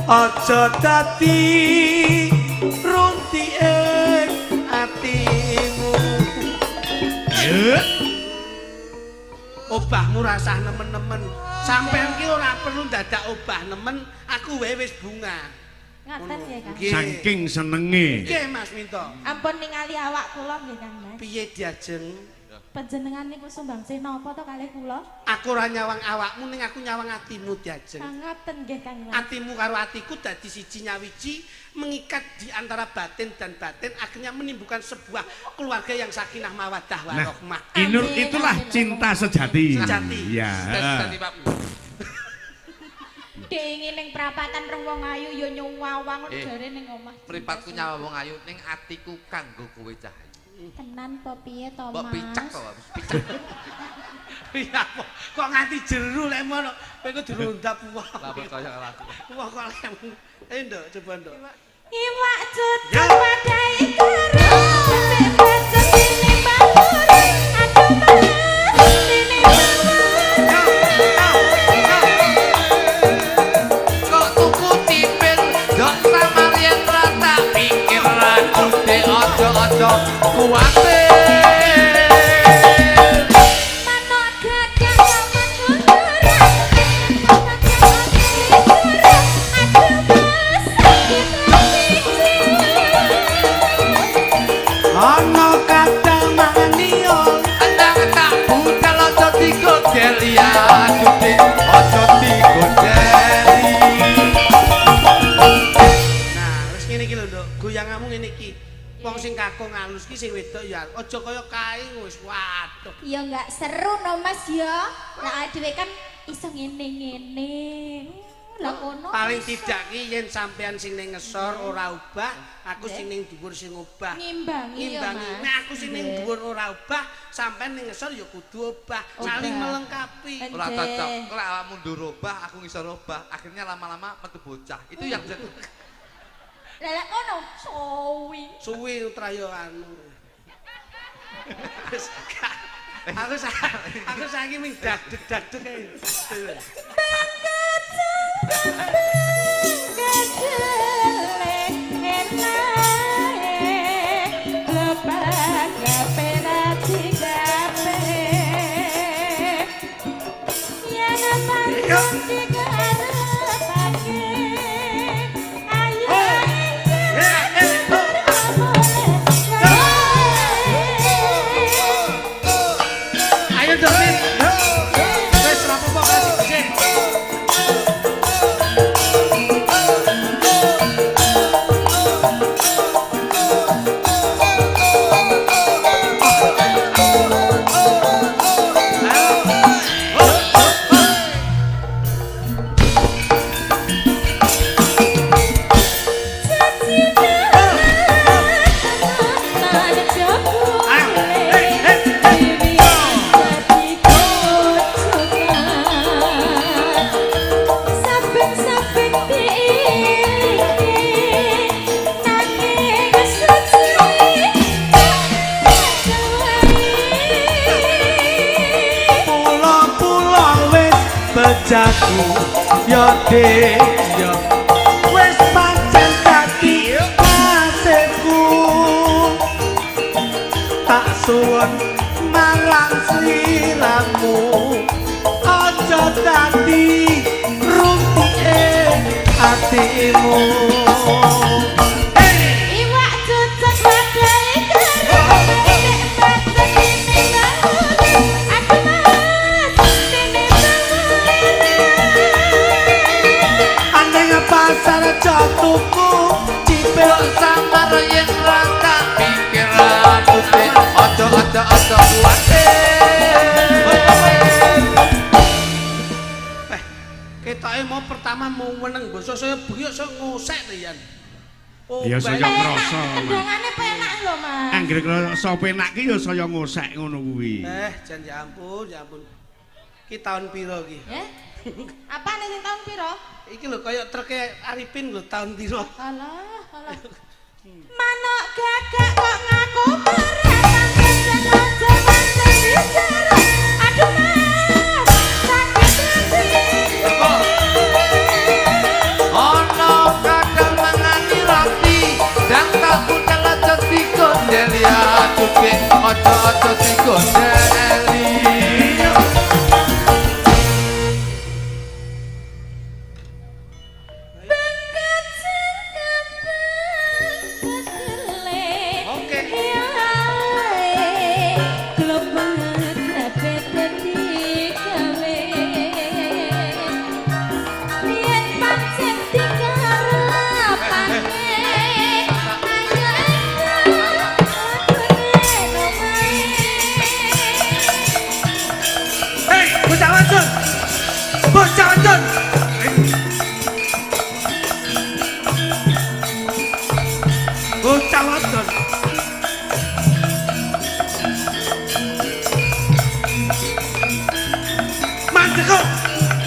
aja dadi runtike atimu. Obahmu rasah nemen-nemen. Sampeyan ki ora perlu dadak obah nemen, aku wae wis bunga. Ngaten nggih, Kang. Nggih. Saking senenge. Nggih Mas Minto. Ampun ningali awak kula nggih, Kang Mas. Piye diajeng? Panjenengan niku sumbangsih napa to kalih kula? Aku ora nyawang awakmu ning aku nyawang atimu diajeng. Ngaten nggih, Kang Mas. Atimu karo atiku dadi siji nyawiji mengikat di antara batin dan batin akhirnya menimbulkan sebuah keluarga yang sakinah mawaddah warahmah. Inur Amin, itulah amin, cinta sejati. Sejati. Iya. Tadi Pak. Dingin ning prapatan rong wong ayu ya nyuwawang Eh. jare ning omah. Mripatku nyawa wong ayu ning atiku kanggo kowe cahaya. Tenan po piye to, Mbok Mas? picak to, picak. Iya kok nganti jeru lek mono kowe kudu rondap wah. Lah kaya aku. Wah kok lem. Nduk coba nduk. Iwak juta wadai karo bebas ini banguri aduh malas ini Kok tuku tipin dok samarien rata pikir aku de ojo-ojo kuwatir. manok gagah kaman gurah aduh mas sakit hati Ana kadang maniol Andang tak budal ojo digodeli aku de ojo digodeli. Nah, wis ngene iki lho, Nduk. Goyanganmu ngene iki. Wong sing kakung alus ki sing wedok ya aja kaya kae wis waduh. ya enggak seru no mas ya lah dhewe kan iso ngene-ngene lah kono Paling iso. tidak ki yen sampean sing ning ngesor ora ubah, aku sing ning dhuwur sing ubah. ngimbangi ya Ngimbangi. mas Nek aku sing ning dhuwur ora ubah, sampean ning ngesor ya kudu ubah, saling Ubah. melengkapi. Ora cocok. Kalau awakmu ndur robah, aku ngisor robah, akhirnya lama-lama metu bocah. Itu yang bisa Lah ngono, suwi. Suwi trayo anu. Wis aku saiki ming dagdeg ae. Ayo David. Wis rapopo sih. Bejaku yo de yo wis pancen dadi kasihku tak suwun marang sliramu aja dadi rumpike atimu. Iwak cucuk badai pasar jatuhku cipil samar yen raka pikir putih ojo kuwate ketoke mau pertama mau meneng basa saya buyuk saya ngosek to Yan. Ya saya ngrasa. Tendangane penak lho, Mas. Anggere krasa penak ki ya saya ngosek ngono kuwi. Jan ya ampun. Ki taun pira ki? Apane sing taun pira? Iki lho kaya treke Arifin lho taun pira? Alah. Manuk gagak kok ngaku merah sing aja manten bicara. Aduh Mas, sakit hati. ono kadang mangani roti dan tak budal aja digondel ya cuke ojo digondeli.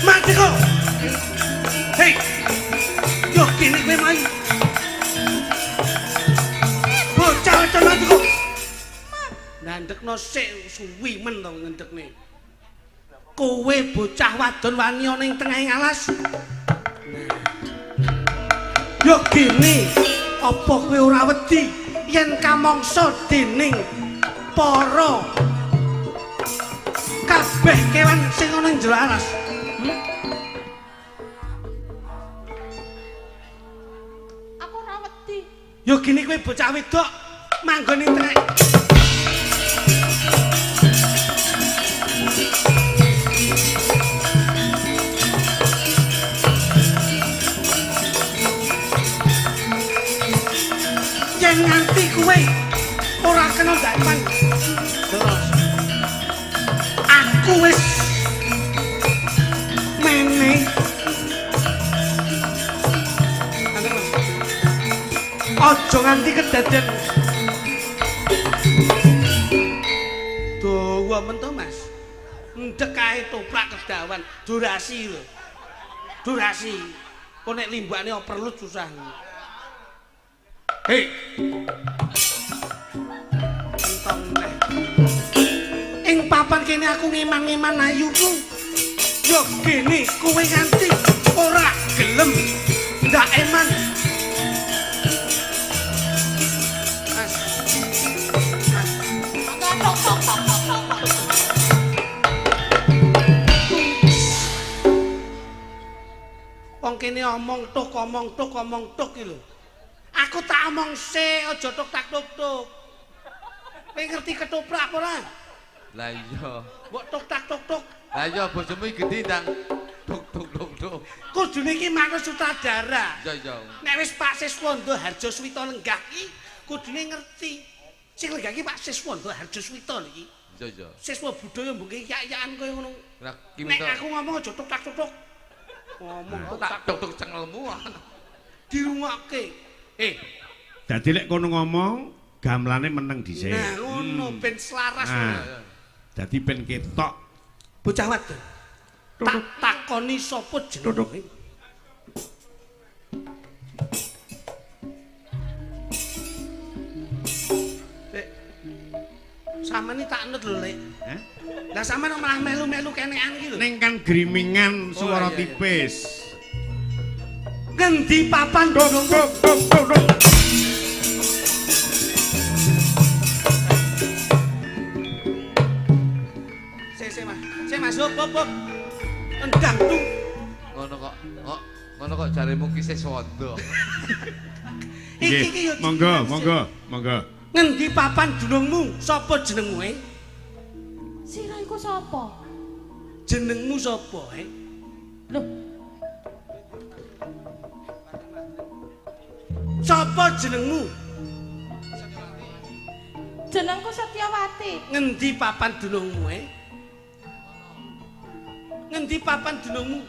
Manteko. Hei. Yo kene kowe mai. Bocah wadon manteko. Ndandekno sik suwi men to ngendekne. Kowe bocah wadon wani ana ing tengahing alas. Yo kene apa kowe ora wedi yen kamangsa dening para kabeh kewan sing ana ing jero alas. Aku ora wedi. Yo gini kowe bocah wedok manggon ing tengah. Yen nganti kowe ora kena dapan. Terus aku wis meneh ojo nganti kedaden dawa men to Mas ndek kae toplak kedawan durasi lho durasi kok nek limbane perlu susah Hei. Entong neh. Ing papan kene aku ngeman-ngeman ayuku. Yo kene kowe nganti ora gelem ndak eman. Mas. Wong kene omong tuk iki lho. Aku tak omong se aja tuk tak tuk. Kowe ngerti ketoprak apa ora? Lah iya. Mbok tuk tak tuk. Lah iya bojomu iki gedhi ndang tuk. Kudune iki manut sutradara. Iya. Nek wis Pak Siswondo Harjoswito lenggah iki kudune ngerti. Sing lenggah iki Pak Siswondo Harjoswito iki. Iya. Siswa budaya mbok yak-yakan koyo ngono. Lah Nek aku ngomong aja tuk tak tuk. Ngomong tak tuk cengelmu. dirungokke. Dadi lek kono ngomong gamelane meneng dhisik. Nah, ngono ben selaras. Nah, dadi ben ketok. Bocah wadon. Tak takoni sapa jenenge? Lek sampeyan tak anut lho, Lek. Hah? Lah sampeyan malah melu-melu kenekan iki lho. Ning kan grimingan swara iya. tipis. Ngendi papan Duk. Sik Mas, hop. Endang tuh. Ngono kok jaremu ki Siswondo. Iki yo. Monggo. Ngendi papan dunungmu? Sapa jenengmu? Sira iku sapa? Jenengmu sapa? Loh, Sapa jenengmu? jenengku Setyawati. Ngendi papan dunungmu? Ngendi papan dunungmu?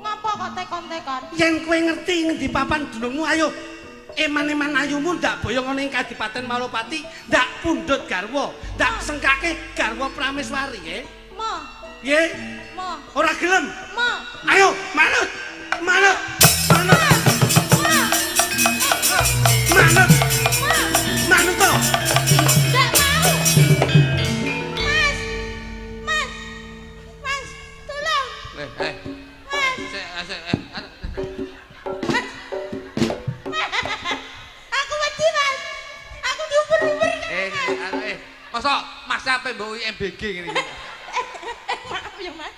Ngapa kok tekon-tekon? Yen kowe ngerti ngendi papan dunungmu, ayo eman-eman ayumu ndak boyong ana ing Kadipaten Malopati, ndak pundhut garwa, ndak sengkake garwa Prameswari, Mo, Nggih? mo, Ora gelem? mo. Ayo, manut. Manut to. Ndak mau. Mas, tolong. Aku wedi, Mas. Aku diuber-uber. Masa Mas sampe mbok MBG ngene iki. Maaf ya, Mas.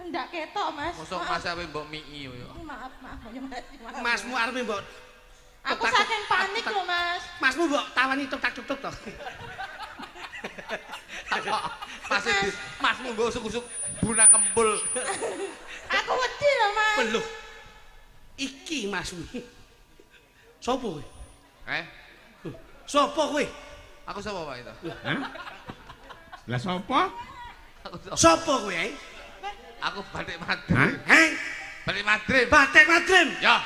Ndak ketok, Mas. Masa Mas sampe mbok mii yo. Maaf ya, Mas. Masmu arepe mbok Aku saking panik loh, Mas. Masmu mbok tawani tuk-tuk to. Masmu mbok usuk-usuk buna kembul. Aku wedi loh, Mas. Peluh. Iki masmu. Sopo kowe? Sopo kowe? Aku sapa Pak itu? Hah? Lah sapa? Sopo kowe? Aku Batik Hah? Madrim. Batik Madrim. Batik Madrim. Ya.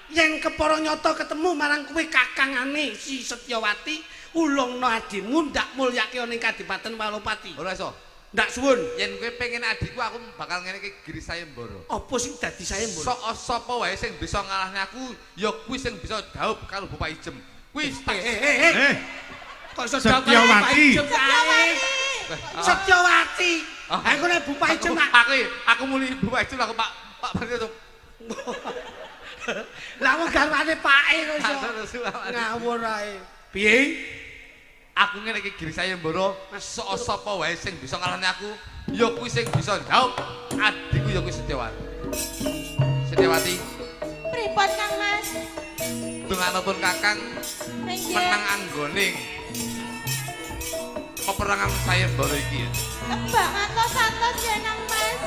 Yen kepara nyata ketemu marang kowe kakangane si Setyawati, ulungno adimu ndak mulyake ning Kadipaten Malopati. Ora iso. Ndak suwun. Yen kowe pengen adikku aku bakal ngene iki Giri Sayembara. Apa sing dadi sayembara? Sok sapa wae sing bisa ngalahne aku, ya kuwi sing bisa dhaup karo Bapak Ijem. Kuwi Kok iso Setyawati. Setyawati. Aku nek Bapak Ijem aku muni Bapak Ijem aku Pak Barito. Lah wong garwane pake kok iso. Ngawur ae. Piye? Aku ngene iki Giri Sayembara, sok sapa wae sing bisa ngalahne aku, ya kuwi sing bisa dhaup adikku ya kuwi Setyawati. Setyawati, Pripun, Kang Mas? donganipun Kakang Nggih. menang anggoning peperangan Sayembara iki. Tembak ngantos-antos ya, Kang Mas.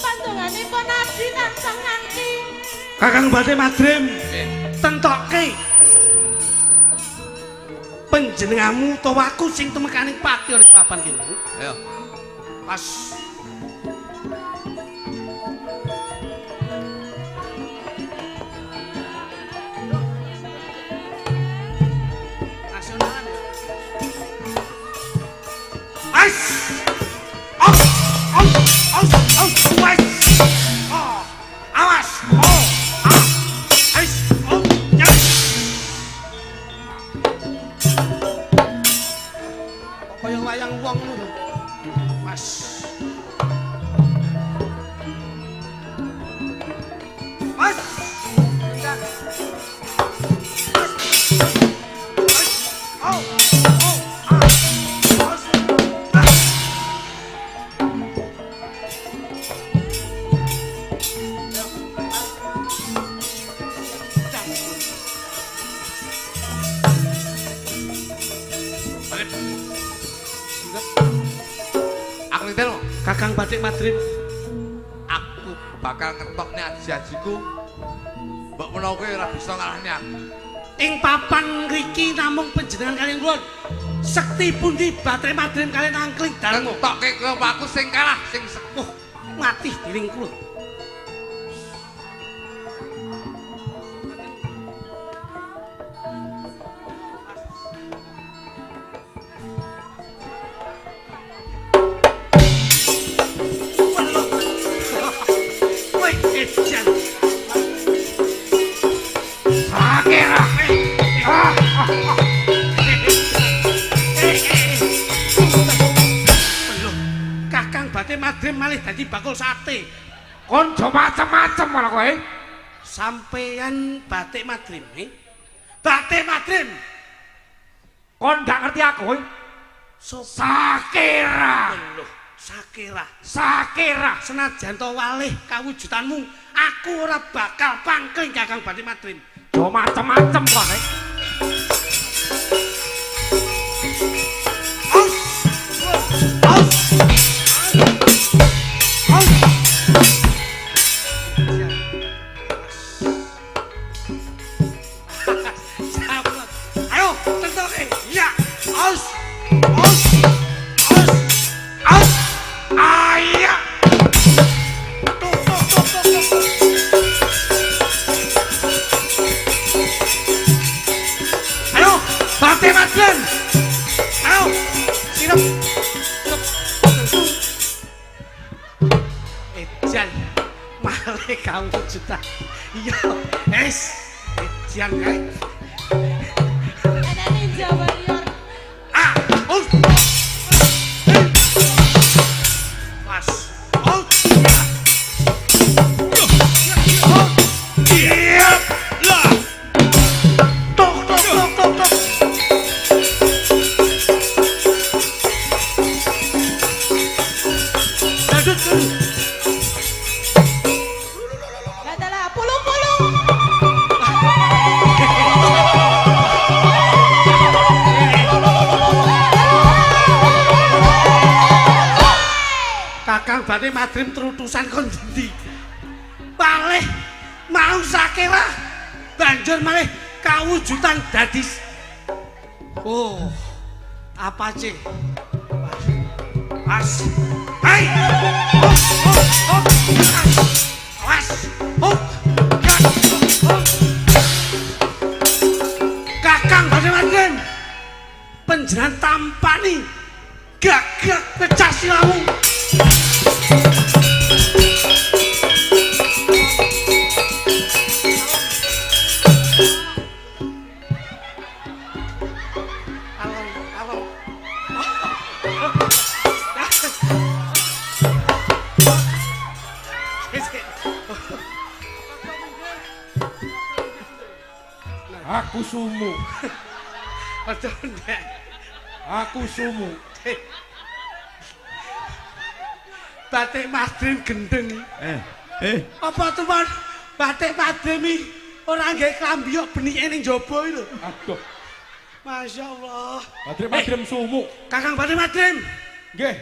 Panjenenganipun abdi tansah nganti. Kakang Batik Madrim, Nggih. tentokke panjenenganmu utawa aku sing tumekaning pati ning papan kene. Ayo. Pas nasionalan. Ais! Wes! Oh! Awas! Oh! Ah! Ais! kaya wayang wong lho. Mas. Mas. Aku niteno, Kakang Batik Madrim, aku bakal ngetokne aji-ajiku. Mbok menawa kowe ora bisa ngalahne aku. ing papan ngriki namung panjenengan kalian kula. Sekti pundi Batik Madrim kalian angkling dalem. Ngentokke kowe aku sing kalah, sing sepuh. Mati dening kula. Madrim malih dadi bakul sate. Kon aja macem-macem malah kowe. Sampeyan Batik Madrim, Batik Madrim. Kon ndak ngerti aku kowe. Sakira. Lho, Sakira. Sakira. Senajan to walih kawujudanmu, aku ora bakal pangkling Kakang Batik Madrim. Aja macem-macem kowe. Kawujudan. Iya, es. Ejan kae. Ada ninja warrior. Ah, aus. Mas. Aus. Iya. Lah. Tok tok tok tok tok. Dadut. Kakang Batik Madrim terutusan kon ndi? Malih mau Sakira banjur malih kawujudan dadi. Oh, apa cih? Mas. Hai. Mas. Kakang Batik Madrim panjenengan tampani gagah pecah silamu. Aku sumu. Aduh, Ndek. Aku sumu. Batik Madrim gendeng. Apa teman? Batik Madrim iki ora nggih klambi kok benike ning jaba iki lho. Aduh. Masyaallah. Batik Madrim sumu. Kakang Batik Madrim. Nggih.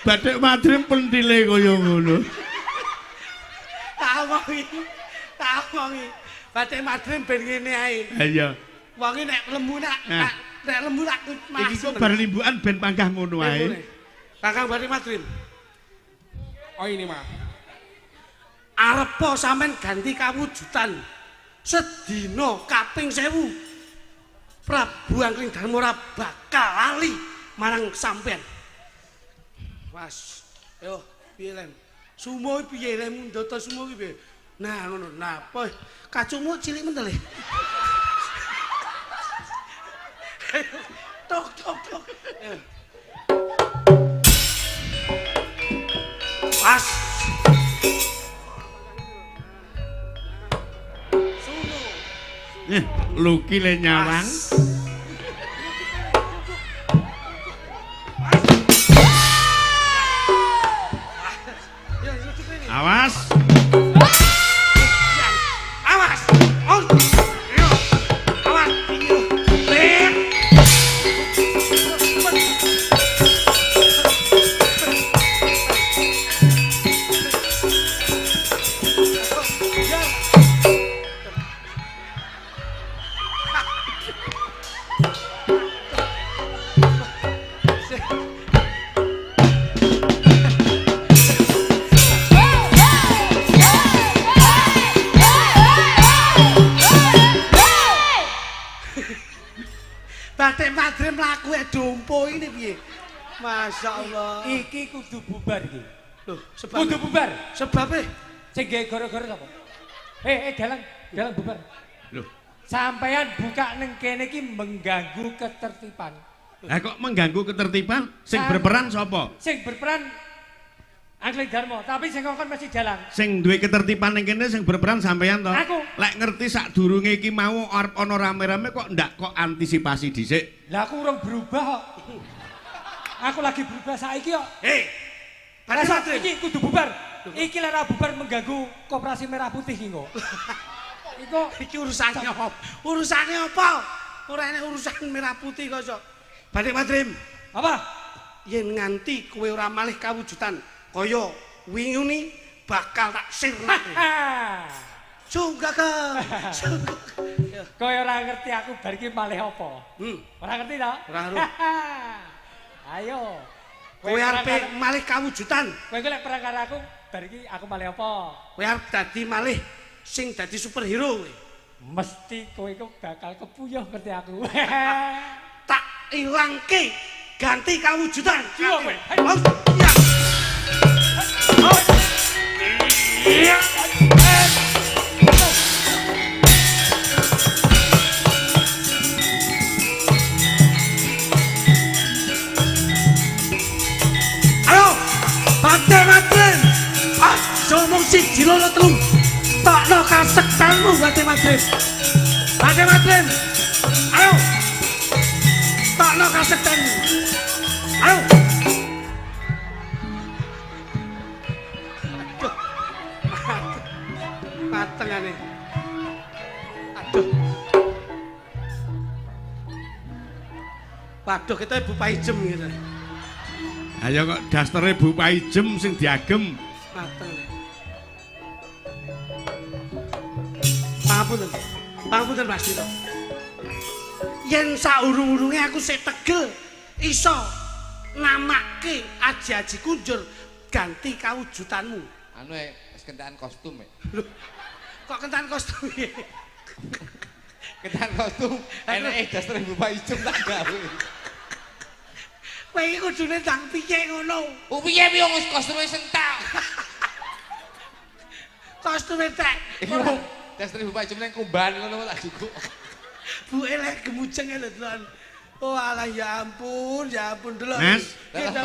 Batik Madrim pentile kaya ngono. Tak omongi. Batik Madrim ben ngene ae. Ha iya. Wonge nek lembu nek lembu tak mas. Iki kok bar limbukan ben panggah ngono ae. Kakang Batik Madrim. Oh ini mah. Arepa sampean ganti kawujudan. Sedina kaping 1000. Prabu Angkring Darma ora bakal lali marang sampean. Was. Yo, piye lem? Sumo piye lem ndoto sumo ki piye? Nah ngono. Nah, poh kacumu cilik mentel. Tok. Pas. Luki le nyawang. Awas. Awas. Awas. Batik madre mlaku dompo ini piye? Masyaallah. Iki kudu bubar iki. Loh, sebab Kudu bubar. sebabe Sing gawe gara-gara sapa? Dalang bubar. Loh, Sampeyan buka ning kene iki mengganggu ketertiban. lah kok mengganggu ketertiban? Sing berperan sapa? Sing berperan Angling Darmo, tapi sing ngongkon masih dalang. Sing duwe ketertiban ning kene sing berperan sampeyan to. Aku. Lek ngerti sadurunge iki mau arep ana rame-rame kok ndak kok antisipasi dhisik. Lah aku urung berubah kok. Aku lagi berubah saiki kok. Batik Masa madre. iki kudu bubar. Iki lek ora bubar mengganggu Koperasi Merah Putih iki kok. Iki urusane apa? Urusane apa? Ora enek urusan merah putih kok, Sok. Batik madrim. Apa? Yen nganti kowe ora malih kawujudan kaya wingi ni bakal tak sirnake. Sungguh ke. Kowe ora ngerti aku bar iki malih apa? Ora ngerti to? Ora ngerti. Ayo. Kowe arep malih kawujudan. Kowe lek perang karo aku bar iki aku malih apa? Kowe arep dadi malih sing dadi superhero kowe. Mesti kowe iku bakal kepuyuh ngerti aku. Tak ilangke ganti kawujudan. Jiwa kowe. Oh, iya. Oh. Iya. Ayo, Batik Madrim. Ah, somong siji loro telu. Tokno kasektanmu Batik Madrim. Batik Madrim. Ayo. Tokno kasektanmu. Ayo. Matengane. Aduh. Waduh, kita Ibu Paijem gitu. Ayo kok dastere Bu Paijem sing diagem. Matengane. Pangapunten Mas Dito. Yen saurung-urunge aku sik tegel iso namakke aji-aji kunjur ganti kawujudanmu. Anu wis kentaan kostum. Loh, kok kentan kostum iki? Kentaan kostum enake daster Ibu Paijem tak gawe. Kowe iki kudune ndang piye ngono? Piye wis kostume sentak. Kostume tek. Iku daster Ibu Paijem ning kumban ngono tak jukuk. Bu elek gemujeng lho, Dulon. Oh alah ya ampun Dulon. Mas,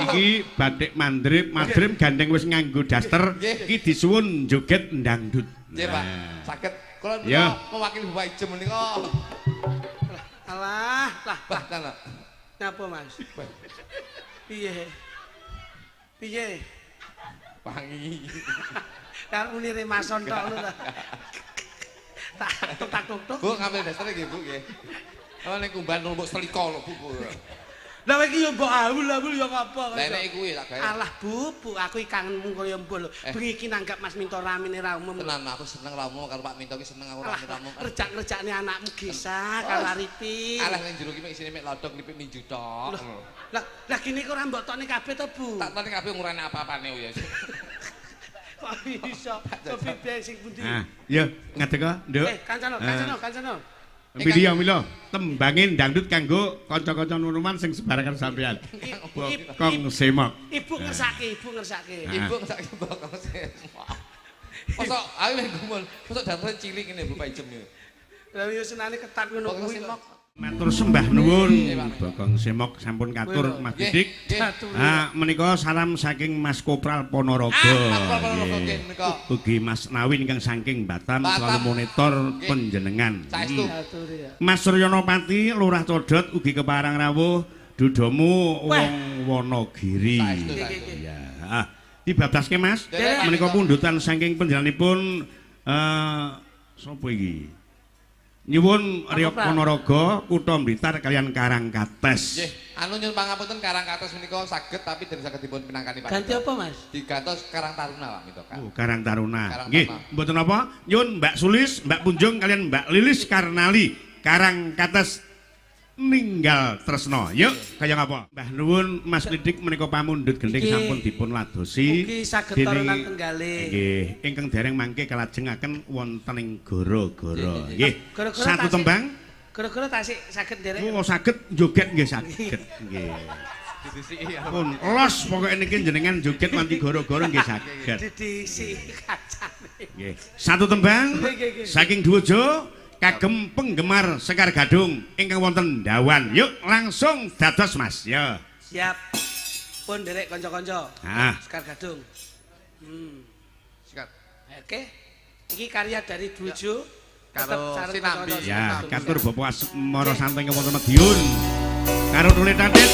iki Batik Madrim gandeng wis nganggo daster, iki disuwun joget ndangdut. Nggih, Pak. Saged kula mewakili Bu Paijem menika. Alah, lah. Lah. Napa, Mas? Piye? Piye? Wangi. Karo unire mason tok lho. Tak tuk. Bu ngambil daster nggih, Bu nggih. Ana ning kumban mbok selika lho, Bu. Lah iki yo mbok awul-awul yo ngapa? Lah nek kuwi tak gawe. Alah, Bu, aku iki kangenmu kaya mbok lho. Bengi iki nanggap Mas Minto ramene ra umum. Tenan aku seneng ramu karo Pak Minto ki seneng aku ramu. Rejak-rejakne anakmu Gesa karo Arifin. Alah ning jero ki mek isine mek lodok lipik minju tok. Lah kene kok ora mbok tokne kabeh to, Bu? Tak tokne kabeh ngurane apa-apane ya. Kok iso? Sopi sing pundi? Ah, yo ngadeka, Nduk. Kancana. Video mila tembangin dangdut kanggo kanca-kanca nuruman sing sebarangan sampean. Kong semok. Ibu ngersake. Ibu sak bokong semok. Mosok aku nek gumun, mosok daftar cilik ngene Bu Pak Ijem yo. Lah yo senane ketat ngono kuwi. Matur sembah nuwun Bokong Semok sampun katur Mas Didik. Menika salam saking Mas Kopral Ponorogo. Ugi Mas Nawin ingkang saking Batam selalu monitor panjenengan. Mas Suryonopati Lurah Codot ugi keparang rawuh dudomu wong Wonogiri. Ya. Dibablaske Mas. Menika pundutan saking panjenenganipun sapa iki? Nyuwun Riok Ponorogo, Kutha Blitar kalian Karangkates. Nggih, anu nyuwun pangapunten Karangkates menika saged tapi dereng saged dipun pinangkani Pak. Ganti apa, Mas? Digantos Karang Taruna Pak mitokan. Oh, Karang Taruna. Nggih, mboten napa? Nyuwun Mbak Sulis, Mbak Punjung kalian Mbak Lilis Karnali, Karangkates ninggal tresno. Yuk, kaya ngapa? Mbah nuwun Mas Didik menika pamundhut gendhing sampun dipun ladosi. Ugi saged turunan tenggalih. Nggih, ingkang dereng mangke kalajengaken wonten ing gara-gara. Nggih. Satu tembang. Gara-gara tasik saged nderek. Oh, saged joget nggih saged. Nggih. Disisiki Pun los pokoke niki jenengan joget nganti gara-gara nggih saged. Didisi kacane. Nggih. Satu tembang saking Duwojo kagem penggemar Sekar Gadung ingkang wonten Dawan. Yuk langsung dados Mas. Ya. Siap. Pun nderek kanca-kanca. Sekar Gadung. Sikat. Oke. Iki karya dari Duwojo karo Sinambi. Ya, katur Bapak Asmara Santo ingkang wonten Madiun. Karo Tulit Tandet